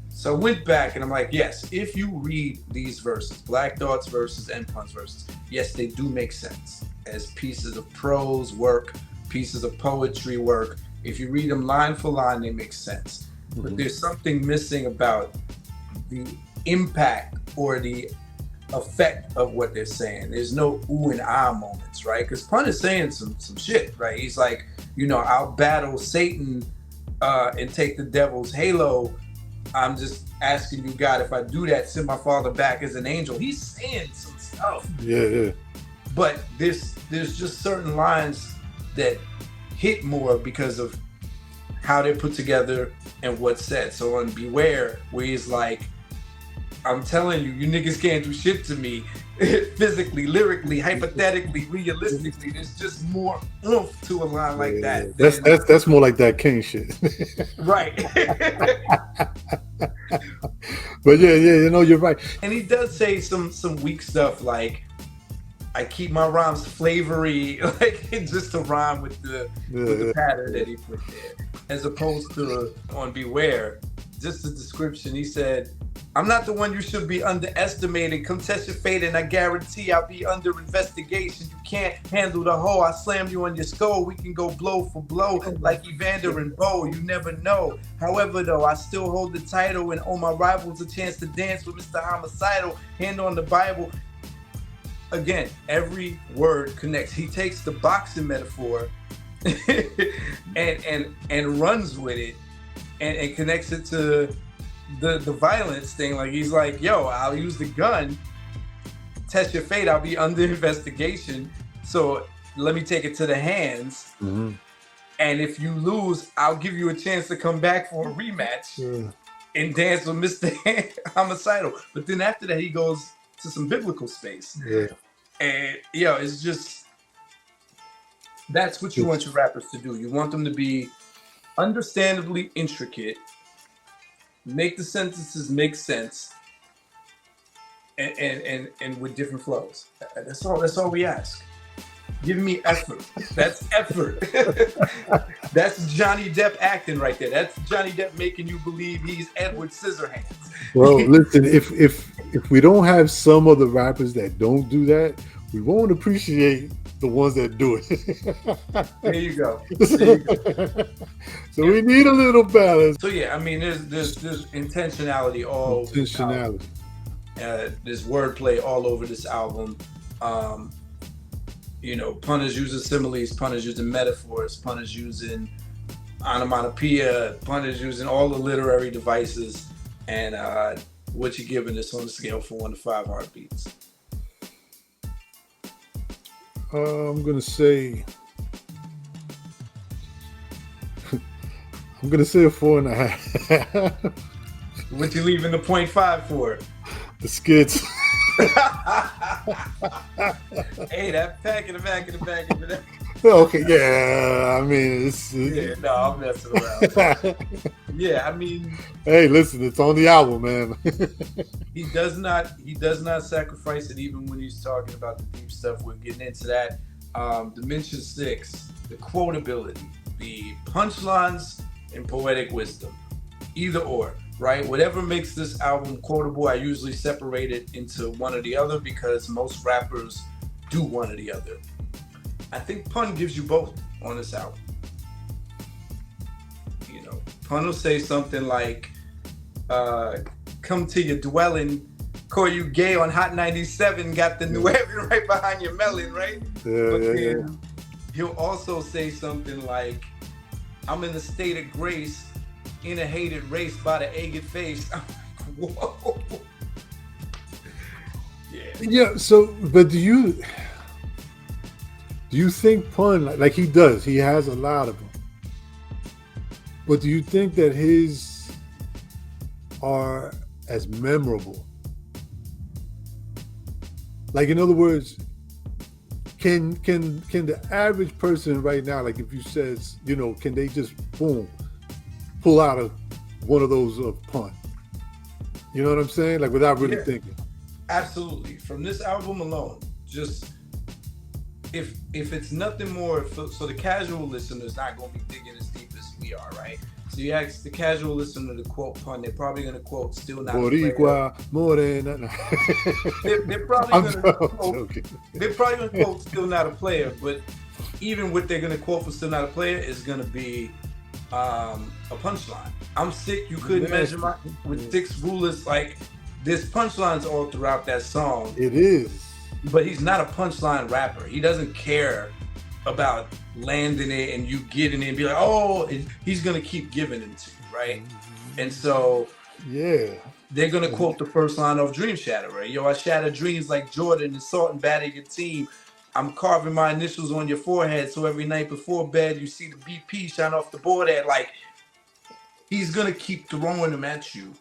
So I went back and I'm like, yes, if you read these verses, Black Thought's verses and Pun's verses, yes, they do make sense as pieces of prose work, pieces of poetry work. If you read them line for line, they make sense. Mm-hmm. But there's something missing about the impact or the effect of what they're saying. There's no ooh and ah moments, right? Because Pun is saying some shit, right? He's like, I'll battle Satan and take the devil's halo. I'm just asking you, God, if I do that, send my father back as an angel. He's saying some stuff. Yeah. But there's just certain lines that hit more because of how they're put together and what's said. So on Beware, where he's like, I'm telling you, you niggas can't do shit to me physically, lyrically, hypothetically, realistically. There's just more oomph to a line like that. That's more like that King shit. Right. But yeah, you're right. And he does say some weak stuff like, I keep my rhymes flavory, like just to rhyme with the pattern that he put there. As opposed to on Beware, just the description, he said, I'm not the one you should be underestimating. Come test your fate and I guarantee I'll be under investigation. You can't handle the hoe. I slam you on your skull. We can go blow for blow like Evander and Bo. You never know. However, though, I still hold the title and owe my rivals a chance to dance with Mr. Homicidal. Hand on the Bible. Again, every word connects. He takes the boxing metaphor and runs with it and connects it to the violence thing. Like he's like, yo, I'll use the gun, test your fate, I'll be under investigation, so let me take it to the hands. Mm-hmm. And if you lose, I'll give you a chance to come back for a rematch and dance with Mr. Homicidal. But then after that he goes to some biblical space. And it's just, that's what you want your rappers to do. You want them to be understandably intricate, make the sentences make sense, and with different flows. That's all we ask. Give me effort. That's effort. That's Johnny Depp acting right there. That's Johnny Depp making you believe he's Edward Scissorhands. Well, listen, if we don't have some of the rappers that don't do that, we won't appreciate the ones that do it. There you go. So we need a little balance. So yeah, I mean, there's intentionality all over this album. There's wordplay all over this album. Pun is using similes, Pun is using metaphors, Pun is using onomatopoeia, Pun is using all the literary devices. And what you're giving this on the scale from 1 to 5 heartbeats? I'm gonna say a 4.5. What you leaving the 0.5 for? The skits. Hey, that pack in the back. Okay, yeah. I mean, no, I'm messing around. Yeah, I mean. Hey, listen, it's on the album, man. He does not sacrifice it, even when he's talking about the deep stuff. We're getting into that. Dimension 6, the quotability, the punchlines, and poetic wisdom. Either or, right? Whatever makes this album quotable, I usually separate it into one or the other because most rappers do one or the other. I think Pun gives you both on this album. Pun will say something like, come to your dwelling, call you gay on Hot 97, got the new heaven right behind your melon, right? Then he'll also say something like, I'm in a state of grace, in a hated race by the aged face. I'm like, whoa. Yeah, so, but do you think Pun, like he does, he has a lot of them, but do you think that his are as memorable? Like, in other words, can the average person right now, like if you says, can they just boom, pull out one of those of Pun? You know what I'm saying? Like without really thinking. Absolutely. From this album alone, just if it's nothing more, so the casual listener is not going to be digging as deep as we are, right? So you ask the casual listener to quote Pun, they're probably going to quote Still Not Boricua, Morena. They're probably going to quote Still Not a Player, but even what they're going to quote for Still Not a Player is going to be a punchline. I'm sick, you couldn't measure my with 6 rulers. Like, there's punchlines all throughout that song. It is. But he's not a punchline rapper. He doesn't care about landing it and you getting it and be like, oh, he's going to keep giving it to you, right? And so they're going to quote the first line of Dream Shatter, right? Yo, I shatter dreams like Jordan, assault and batter your team. I'm carving my initials on your forehead, so every night before bed you see the BP shine off the board. At like, he's gonna keep throwing them at you,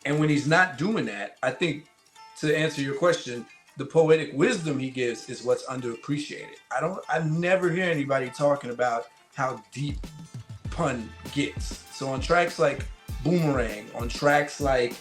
and when he's not doing that, I think, to answer your question, the poetic wisdom he gives is what's underappreciated. I never hear anybody talking about how deep Pun gets. So on tracks like Boomerang, on tracks like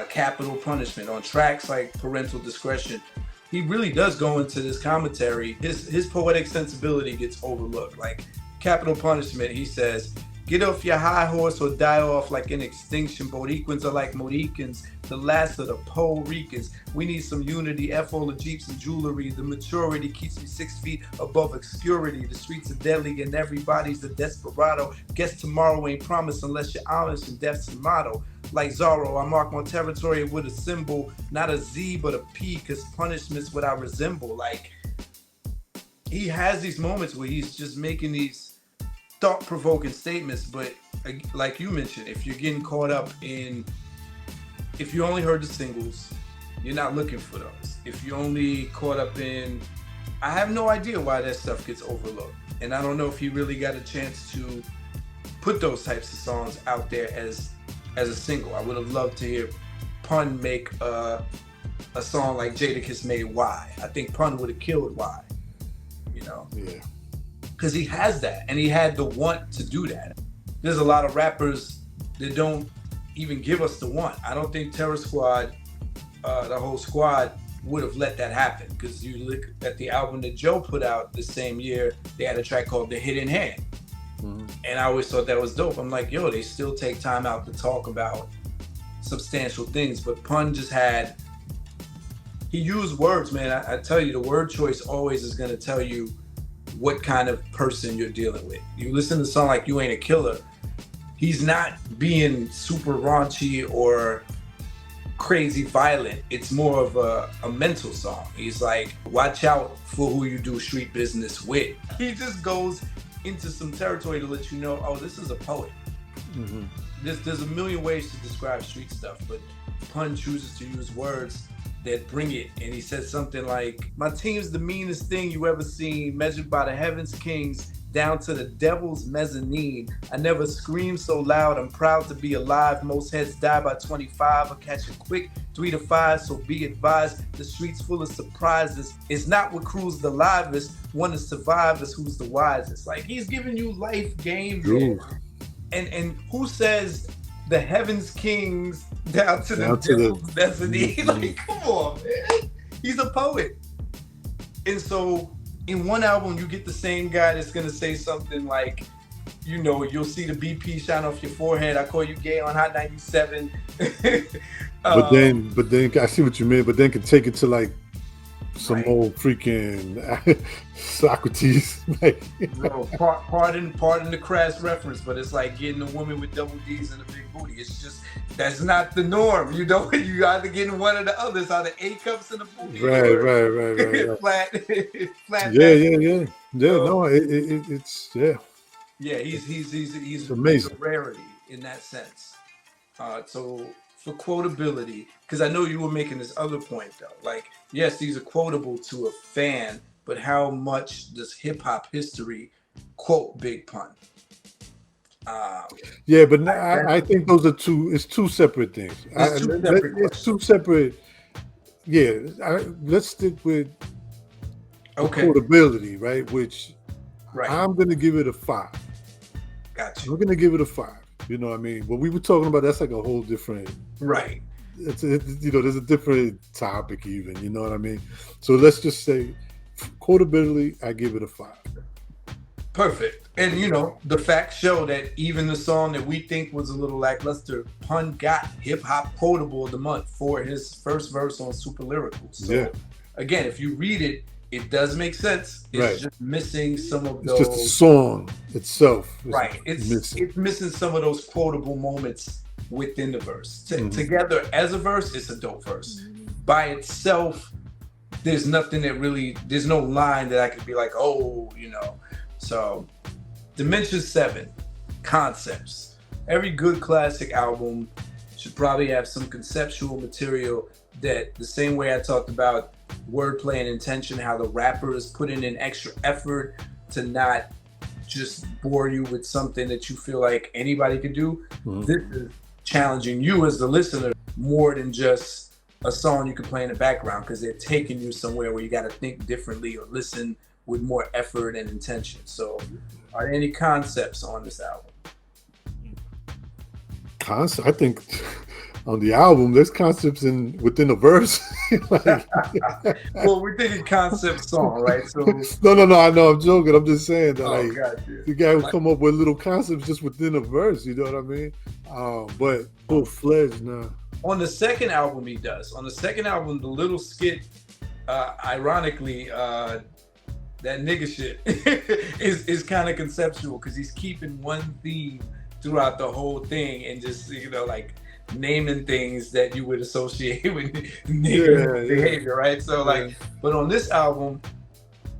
Capital Punishment, on tracks like Parental Discretion, he really does go into this commentary. His poetic sensibility gets overlooked. Like Capital Punishment, he says, "Get off your high horse or die off like an extinction. Boricuans are like Mohicans, the last of the Puerto Ricans. We need some unity, F all the Jeeps and jewelry. The maturity keeps me 6 feet above obscurity. The streets are deadly and everybody's a desperado. Guess tomorrow ain't promised unless you're honest and death's the motto. Like Zorro, I mark my territory with a symbol, not a Z but a P, cause punishment's what I resemble." Like, he has these moments where he's just making these thought-provoking statements, but like you mentioned, if you're getting caught up in, if you only heard the singles, you're not looking for those. If you only caught up in, I have no idea why that stuff gets overlooked, and I don't know if he really got a chance to put those types of songs out there as a single. I would have loved to hear Pun make a song like Jadakiss made Why. I think Pun would have killed Why, you know? Yeah. Because he has that, and he had the want to do that. There's a lot of rappers that don't even give us the want. I don't think Terror Squad, the whole squad, would have let that happen. Because you look at the album that Joe put out the same year, they had a track called The Hidden Hand. Mm-hmm. And I always thought that was dope. I'm like, yo, they still take time out to talk about substantial things. But Pun just he used words, man. I tell you, the word choice always is going to tell you what kind of person you're dealing with. You listen to a song like You Ain't a Killer, he's not being super raunchy or crazy violent. It's more of a mental song. He's like, watch out for who you do street business with. He just goes into some territory to let you know, oh, this is a poet. Mm-hmm. There's a million ways to describe street stuff, but Pun chooses to use words that bring it. And he said something like, "My team's the meanest thing you ever seen, measured by the heavens kings down to the devil's mezzanine. I never screamed so loud, I'm proud to be alive. Most heads die by 25 or catch a quick 3 to 5, so be advised, the streets full of surprises. It's not what crew's the livest, one to survive is who's the wisest." Like, he's giving you life game. And who says the heavens kings down to the devil's mezzanine? Like, come on, man. He's a poet. And so in one album, you get the same guy that's gonna say something like, you know, you'll see the BP shine off your forehead. I call you gay on Hot 97. But then I see what you mean. But then can take it to like some old freaking Socrates. Like, bro, pardon the crass reference, but it's like getting a woman with double D's and a big booty. It's just, that's not the norm. You know, you either getting one or the other. It's either A cups and a booty. Right. flat. Yeah. No, it's Yeah, he's amazing. a rarity in that sense. So for quotability, because I know you were making this other point though. Like, yes, these are quotable to a fan, but how much does hip hop history quote Big Pun? Yeah, but I think those are two separate things. It's two separate. Yeah, let's stick with quotability, right? Which I'm going to give it a 5. Gotcha. I'm going to give it a 5. You know what I mean? What we were talking about, that's like a whole different. Right. It's you know, there's a different topic even. You know what I mean? So let's just say quotability, I give it a 5. Perfect. And you know, the facts show that even the song that we think was a little lackluster, Pun got hip hop quotable of the month for his first verse on Super Lyrical. So again, if you read it, it does make sense. It's just missing some of those. It's just the song itself. It's missing some of those quotable moments within the verse. Together as a verse, it's a dope verse. By itself, there's nothing that really, there's no line that I could be like, oh, you know. So, Dimension 7, concepts. Every good classic album should probably have some conceptual material that, the same way I talked about wordplay and intention, how the rapper is putting in extra effort to not just bore you with something that you feel like anybody could do. This is challenging you as the listener more than just a song you can play in the background, because they're taking you somewhere where you got to think differently or listen with more effort and intention. So are there any concepts on this album? I think on the album there's concepts within a verse. Like, well, we're thinking concept song, right? So no, I know, I'm joking. I'm just saying that like gotcha. the guy would come up with little concepts just within a verse, you know what I mean? But full-fledged now. On the second album he does. On the second album, the little skit, ironically, that nigga shit is kind of conceptual, because he's keeping one theme throughout the whole thing and just, you know, like naming things that you would associate with nigga behavior, right? So like, but on this album,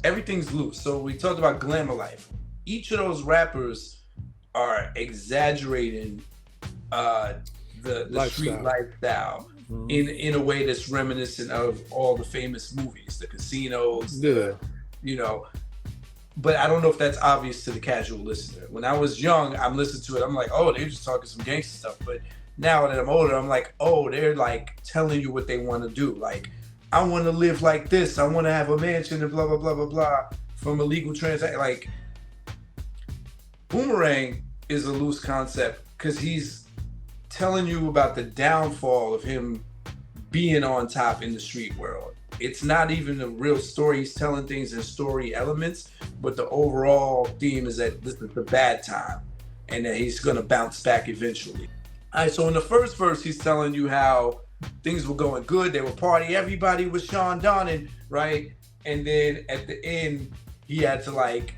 everything's loose. So we talked about glamour life. Each of those rappers are exaggerating the street lifestyle in a way that's reminiscent of all the famous movies, the casinos, you know. But I don't know if that's obvious to the casual listener. When I was young, I'm listening to it, I'm like, oh, they're just talking some gangster stuff. But now that I'm older, I'm like, oh, they're like telling you what they want to do. Like, I want to live like this. I want to have a mansion and blah, blah, blah, blah, blah, from illegal transaction. Like, Boomerang is a loose concept because he's telling you about the downfall of him being on top in the street world. It's not even a real story. He's telling things in story elements, but the overall theme is that this is the bad time and that he's gonna bounce back eventually. All right, so in the first verse, he's telling you how things were going good. They were partying. Everybody was Sean Donnan, right? And then at the end, he had to like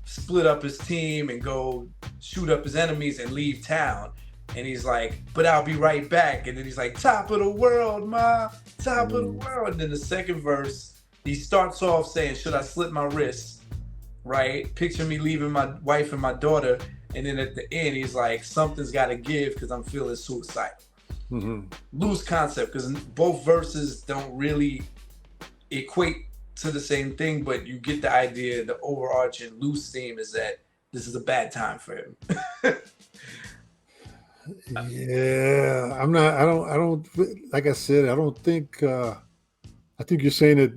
split up his team and go shoot up his enemies and leave town. And he's like, but I'll be right back. And then he's like, top of the world, ma, top of the world. And then the second verse, he starts off saying, should I slit my wrists, right? Picture me leaving my wife and my daughter. And then at the end, he's like, something's got to give because I'm feeling suicidal. Loose concept, because both verses don't really equate to the same thing, but you get the idea. The overarching loose theme is that this is a bad time for him. Yeah, I don't, like I said, I don't think, I think you're saying it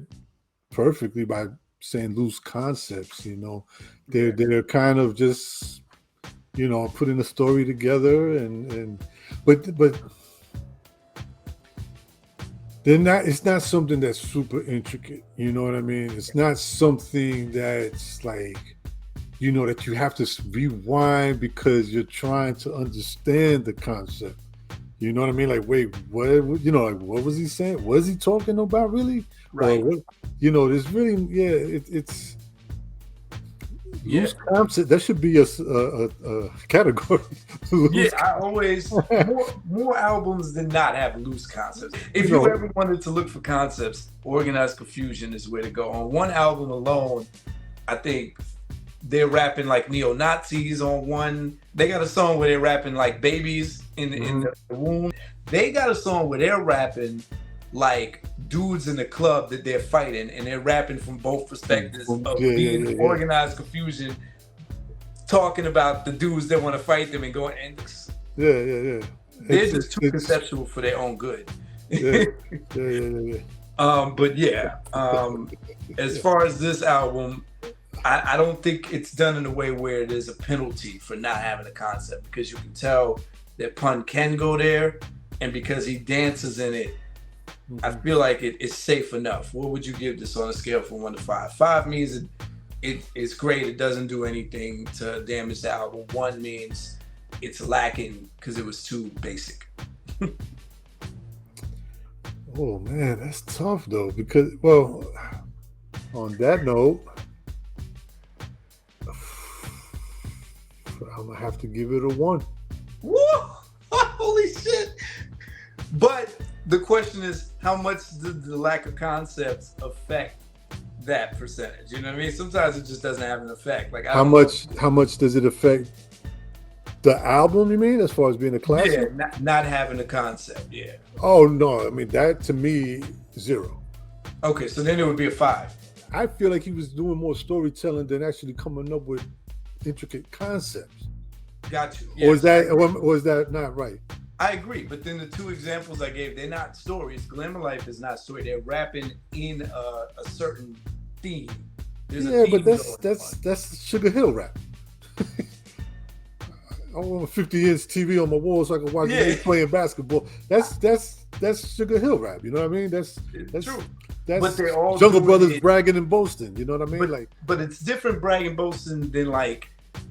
perfectly by saying loose concepts, you know. They're kind of just, you know, putting a story together but they're not, it's not something that's super intricate, you know what I mean? It's not something that's like, you know, that you have to rewind because you're trying to understand the concept. You know what I mean? Like, wait, what? You know, like, what was he saying? What is he talking about, really? Right. What, you know, there's really, it's loose concept. That should be a category. Yeah, I always more albums than not have loose concepts. If you ever wanted to look for concepts, Organized Confusion is where to go. On one album alone, I think they're rapping like neo-Nazis on one. They got a song where they're rapping like babies in the womb. They got a song where they're rapping like dudes in the club that they're fighting, and they're rapping from both perspectives of being Organized Confusion, talking about the dudes that want to fight them and going, and they're just too conceptual for their own good. But yeah, as far as this album, I don't think it's done in a way where there's a penalty for not having a concept, because you can tell that pun can go there, and because he dances in it, I feel like it's safe enough. What would you give this on a scale from 1 to 5? 5 means it's great, it doesn't do anything to damage the album. 1 means it's lacking because it was too basic. Oh man, that's tough though, because, well, on that note, I'm gonna have to give it a 1. Woo! Holy shit! But the question is, how much did the lack of concepts affect that percentage? You know what I mean? Sometimes it just doesn't have an effect. Like, how much does it affect the album? You mean, as far as being a classic? Yeah, not having a concept. Yeah. Oh no, I mean that to me 0. Okay, so then it would be a 5. I feel like he was doing more storytelling than actually coming up with intricate concepts. Got you. Or is that not right? I agree, but then the 2 examples I gave, they're not stories. Glamour Life is not story. They're rapping in a certain theme. There's a theme but that's Sugar Hill rap. I want a 50-inch TV on my wall so I can watch me playing basketball. That's Sugar Hill rap. You know what I mean? That's true. That's but they're all Jungle Brothers bragging and boasting. You know what I mean? But it's different bragging and boasting than like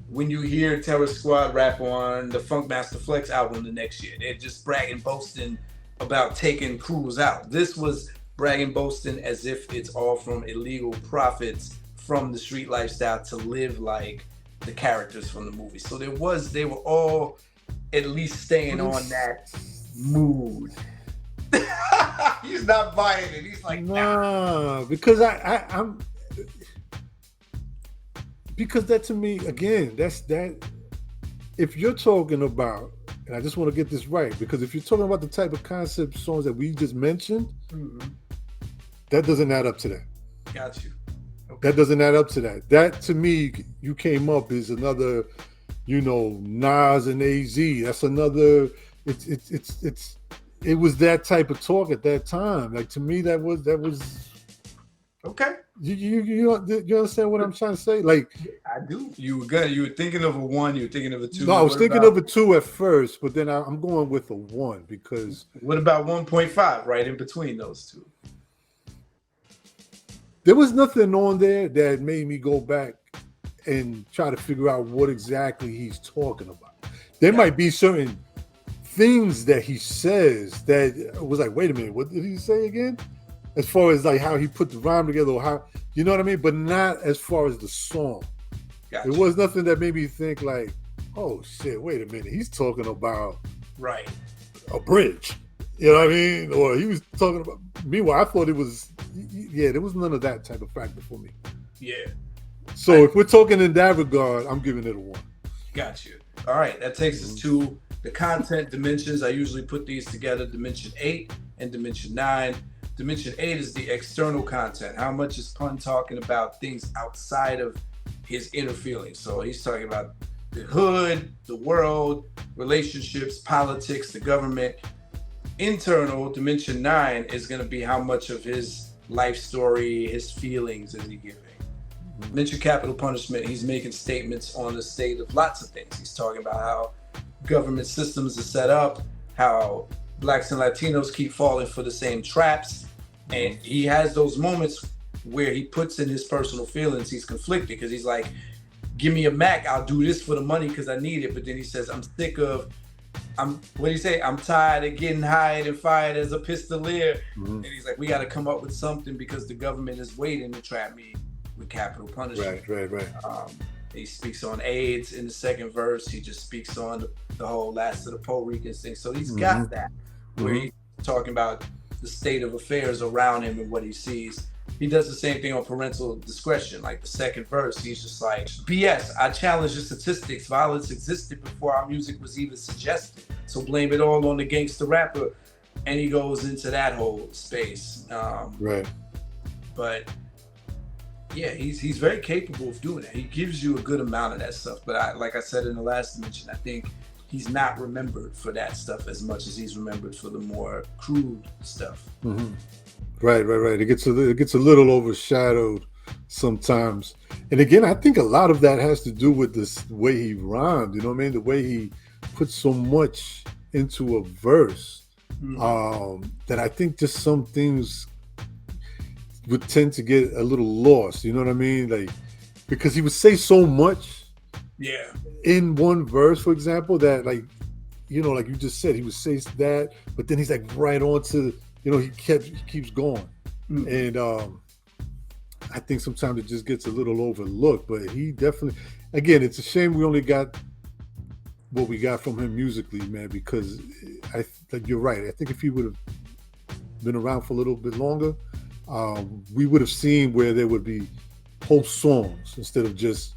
when you hear Terror Squad rap on the Funk Master Flex album the next year. They're just bragging, boasting about taking crews out. This was bragging, boasting as if it's all from illegal profits from the street lifestyle to live like the characters from the movie. So they were all at least staying on that mood. He's not buying it. He's like, nah, because I'm because that to me, again, that's that. If you're talking about, and I just want to get this right, because if you're talking about the type of concept songs that we just mentioned, that doesn't add up to that. Got you. Okay. That doesn't add up to that. That to me, you came up is another, Nas and AZ. That's another. It was that type of talk at that time. Like to me, that was. Okay. You understand what I'm trying to say? Like I do. You were thinking of a 1. You were thinking of a 2. No, I was thinking of a 2 at first, but then I'm going with a 1 because. What about 1.5? Right in between those 2. There was nothing on there that made me go back and try to figure out what exactly he's talking about. There might be certain things that he says that was like, wait a minute, what did he say again? As far as like how he put the rhyme together or how, you know what I mean? But not as far as the song. Gotcha. There was nothing that made me think like, oh shit, wait a minute, he's talking about a bridge. You know what I mean? Or he was talking about, meanwhile, I thought it was, there was none of that type of factor for me. Yeah. So if we're talking in that regard, I'm giving it a 1. Got you. All right, that takes us to the content dimensions. I usually put these together, dimension 8 and dimension 9. Dimension 8 is the external content. How much is Pun talking about things outside of his inner feelings? So he's talking about the hood, the world, relationships, politics, the government. Internal, dimension 9 is going to be how much of his life story, his feelings is he giving. Dimension capital punishment, he's making statements on the state of lots of things. He's talking about how government systems are set up, how Blacks and Latinos keep falling for the same traps. And he has those moments where he puts in his personal feelings. He's conflicted because he's like, give me a Mac, I'll do this for the money because I need it. But then he says, I'm tired of getting hired and fired as a pistolier. And he's like, we got to come up with something because the government is waiting to trap me with capital punishment. Right. He speaks on AIDS in the second verse. He just speaks on the whole last of the Puerto Ricans thing. So he's got that where he's talking about the state of affairs around him and what he sees. He does the same thing on parental discretion. Like the second verse, he's just like, BS, I challenge the statistics. Violence existed before our music was even suggested. So blame it all on the gangster rapper. And he goes into that whole space. Right. But yeah, he's very capable of doing that. He gives you a good amount of that stuff. But like I said in the last dimension, I think he's not remembered for that stuff as much as he's remembered for the more crude stuff. Right. It gets a little overshadowed sometimes. And again, I think a lot of that has to do with this way he rhymed. You know what I mean? The way he put so much into a verse that I think just some things would tend to get a little lost. You know what I mean? Like, because he would say so much in one verse, for example, that like you just said, he would say that, but then he's like right on to, he keeps going. And I think sometimes it just gets a little overlooked, but he definitely, again, it's a shame we only got what we got from him musically, man, because you're right. I think if he would have been around for a little bit longer, we would have seen where there would be whole songs instead of just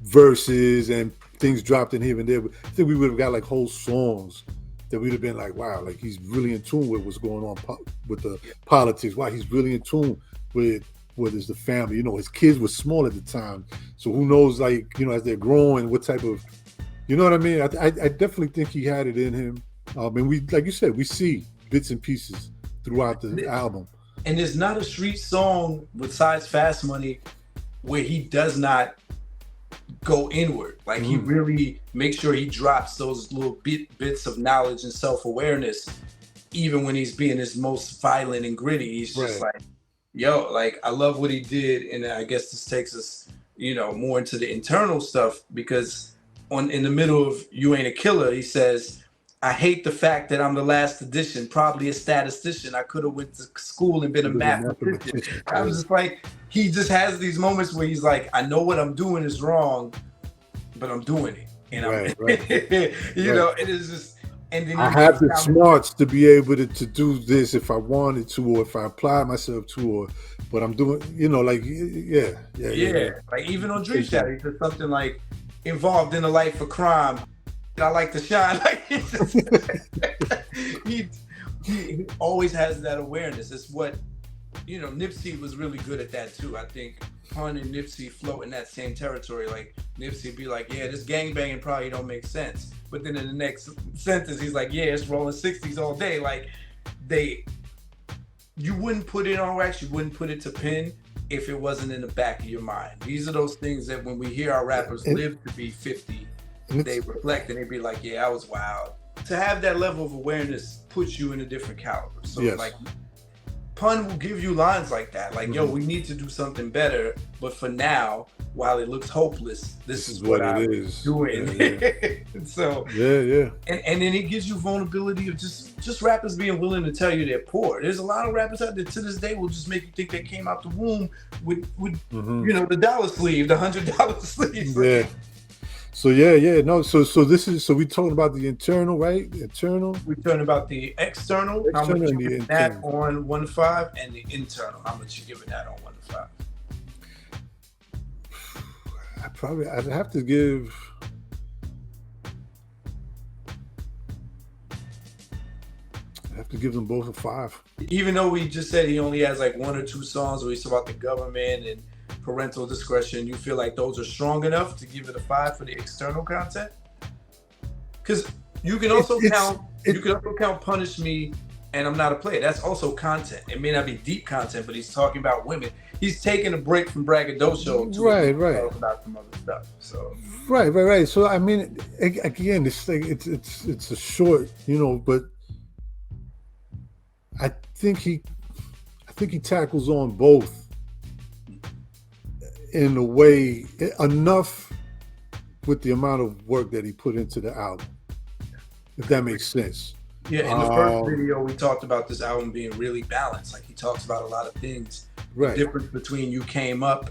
verses and things dropped in here and there. I think we would have got like whole songs that we'd have been like, wow, like he's really in tune with what's going on with the politics. Wow, he's really in tune with what is the family. You know, his kids were small at the time, so who knows, like, you know, as they're growing, what type of, you know what I mean? I definitely think he had it in him. And we, like you said, we see bits and pieces throughout the album. And there's not a street song besides Fast Money where he does not go inward. Like he really makes sure he drops those little bits of knowledge and self-awareness, even when he's being his most violent and gritty. He's just like, yo, like, I love what he did. And I guess this takes us, you know, more into the internal stuff, because in the middle of You Ain't a Killer, he says, I hate the fact that I'm the last edition, probably a statistician. I could have went to school and been a mathematician. I was just like, he just has these moments where he's like, I know what I'm doing is wrong, but I'm doing it. And you know, it is just, and then I have the smarts to be able to do this if I wanted to, or if I apply myself to, or, but I'm doing, you know, like, yeah. Like even on Dream Shatter, he said something like, involved in a life of crime, I like to shine. Like he always has that awareness. It's what, you know, Nipsey was really good at that too. I think Pun and Nipsey float in that same territory. Like Nipsey be like, yeah, this gangbanging probably don't make sense, but then in the next sentence he's like, yeah, it's rolling 60s all day. Like you wouldn't put it on wax, you wouldn't put it to pen if it wasn't in the back of your mind. These are those things that when we hear our rappers live to be 50, they reflect and they be like, yeah, I was wild. To have that level of awareness puts you in a different caliber. So like Pun will give you lines like that, like, yo, we need to do something better, but for now, while it looks hopeless, this is what I'm doing. So and then it gives you vulnerability of just rappers being willing to tell you they're poor. There's a lot of rappers out there to this day will just make you think they came out the womb with you know, the dollar sleeve, the $100 sleeve. So so this is, so we talking about the internal, right? The internal. We're talking about the external. How much you giving that on 1 to 5, and the internal. How much you giving that on 1 to 5? I'd have to give. I have to give them both a 5. Even though we just said he only has like 1 or 2 songs where he's about the government and parental discretion, you feel like those are strong enough to give it a 5 for the external content? Because you can also count Punish Me and I'm Not a Player. That's also content. It may not be deep content, but he's talking about women. He's taking a break from braggadocio to talk about some other stuff. So right. So I mean, again, it's like it's a short, you know, but I think he tackles on both in a way enough with the amount of work that he put into the album, if that makes sense. Yeah, in the first video, we talked about this album being really balanced. Like he talks about a lot of things. The difference between You Came Up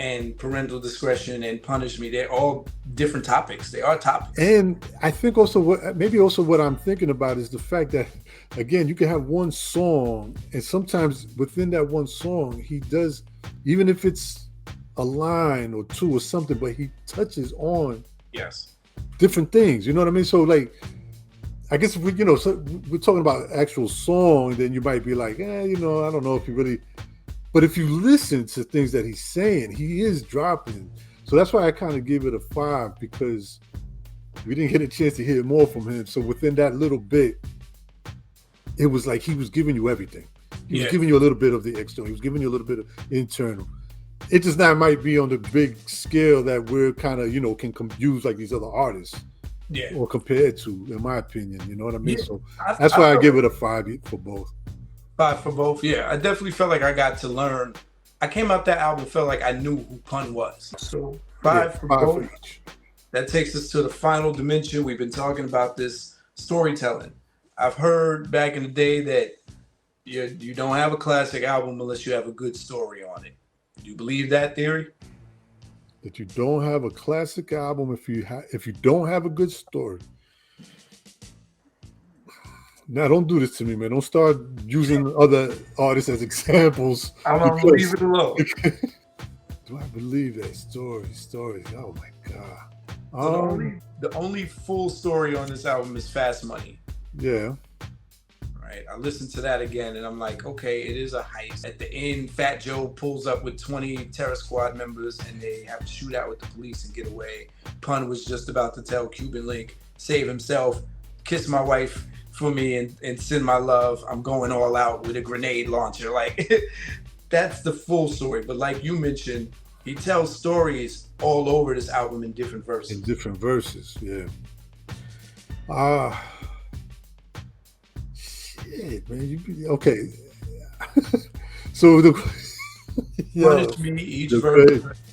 and Parental Discretion and Punish Me, they're all different topics. They are topics. And I think also what I'm thinking about is the fact that, again, you can have one song, and sometimes within that one song, he does, even if it's a line or 2 or something, but he touches on different things. You know what I mean? So like, I guess if we're talking about actual song, then you might be like, you know, I don't know if you really. But if you listen to things that he's saying, he is dropping. So that's why I kind of give it a 5, because we didn't get a chance to hear more from him. So within that little bit, it was like he was giving you everything. He was giving you a little bit of the external. He was giving you a little bit of internal. It just not might be on the big scale that we're kind of, you know, can use like these other artists. Or compared to, in my opinion, you know what I mean? So that's why I give it a 5 for both. 5 for both, I definitely felt like I got to learn. I came out that album, felt like I knew who Pun was. So 5 for both. For each. That takes us to the final dimension. We've been talking about this storytelling. I've heard back in the day that you don't have a classic album unless you have a good story on it. Do you believe that theory? That you don't have a classic album if you don't have a good story. Now, don't do this to me, man. Don't start using other artists as examples. I'm gonna leave it alone. Do I believe that story? Oh my God. So the only full story on this album is Fast Money. Yeah. Right. I listened to that again and I'm like, okay, it is a heist. At the end, Fat Joe pulls up with 20 Terror Squad members and they have to shoot out with the police and get away. Pun was just about to tell Cuban Link, save himself, kiss my wife for me and send my love. I'm going all out with a grenade launcher. Like, that's the full story. But like you mentioned, he tells stories all over this album in different verses. In different verses, yeah. Shit, man. Okay. So Punish Me,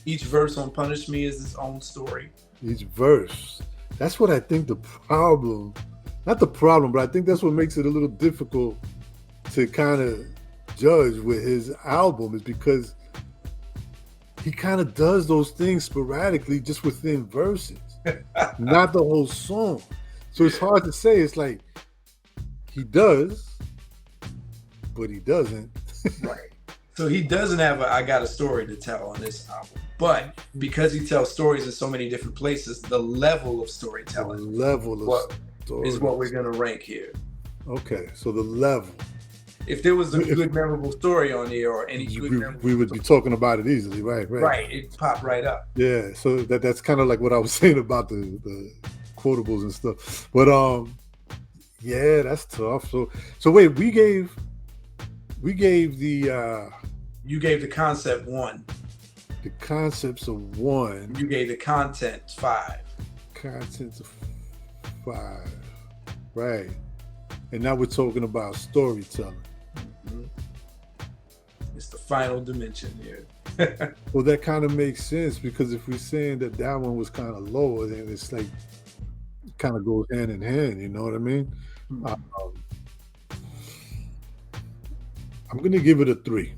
each verse on Punish Me is its own story. Each verse. That's what I think the problem, not the problem, but I think that's what makes it a little difficult to kind of judge with his album, is because he kind of does those things sporadically just within verses, not the whole song. So it's hard to say. It's like he does, but he doesn't. Right. So he doesn't have I got a story to tell on this album. But because he tells stories in so many different places, the level of storytelling is what we're going to rank here. Okay, so the level. If there was a good memorable story on here or any good we would be talking about it easily, right? Right, it popped right up. Yeah, so that's kind of like what I was saying about the quotables and stuff. But yeah, that's tough. So wait, we gave the you gave the concept 1. The concepts of 1. You gave the content 5. Contents of 5. Right. And now we're talking about storytelling. Mm-hmm. It's the final dimension here. Well, that kind of makes sense, because if we're saying that one was kind of lower, then it's like it kind of goes hand in hand. You know what I mean? Mm-hmm. I'm gonna give it a 3.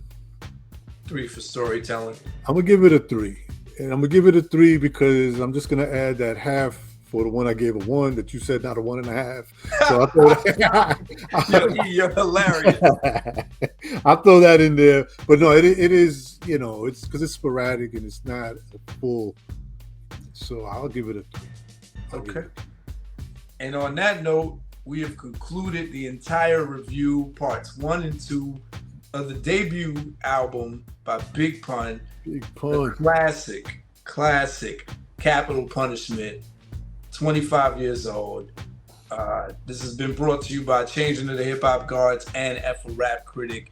3 for storytelling. I'm gonna give it a 3, and I'm gonna give it a 3 because I'm just gonna add that half for the one I gave a 1 that you said not a 1.5. So I thought you're hilarious. I throw that in there, but no, it is, you know, it's because it's sporadic and it's not a full. So I'll give it a 3. Okay. And on that note, we have concluded the entire review, parts 1 and 2 of the debut album by Big Pun. Big Pun. Classic Capital Punishment. 25 years old. This has been brought to you by Changing of the Hip Hop Guards and FARC Critic.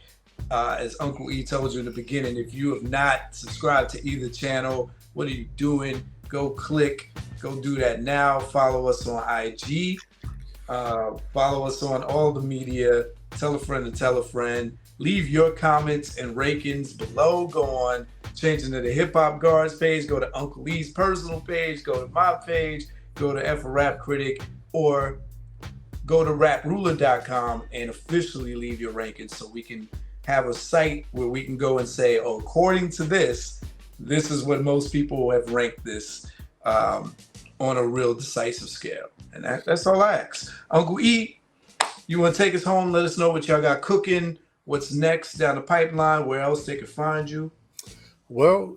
As Uncle E told you in the beginning, if you have not subscribed to either channel, what are you doing? Go do that now. Follow us on IG. Follow us on all the media. Tell a friend to tell a friend. Leave your comments and rankings below. Go on Changing of the Hip Hop Guards page. Go to Uncle E's personal page. Go to my page. Go to FARC Critic, or go to rapruler.com and officially leave your rankings so we can have a site where we can go and say, oh, according to this is what most people have ranked this on a real decisive scale. And that's all I ask. Uncle E, you want to take us home? Let us know what y'all got cooking, what's next down the pipeline, where else they can find you. Well,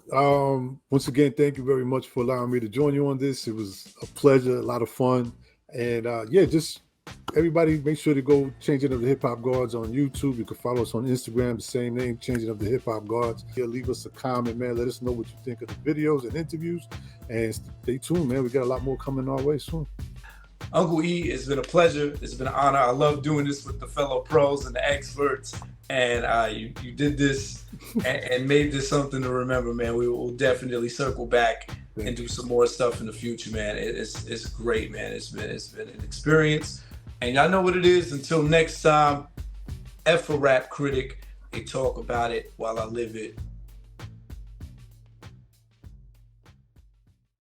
once again, thank you very much for allowing me to join you on this. It was a pleasure, a lot of fun. And yeah, just everybody make sure to go Changing of the Hip Hop Guards on YouTube. You can follow us on Instagram, the same name, Changing of the Hip Hop Guards. Yeah, leave us a comment, man. Let us know what you think of the videos and interviews. And stay tuned, man. We got a lot more coming our way soon. Uncle E, it's been a pleasure. It's been an honor. I love doing this with the fellow pros and the experts. And you did this and made this something to remember, man. We will definitely circle back and do some more stuff in the future, man. It's great, man. It's been an experience. And y'all know what it is. Until next time, FARC Critic, they talk about it while I live it.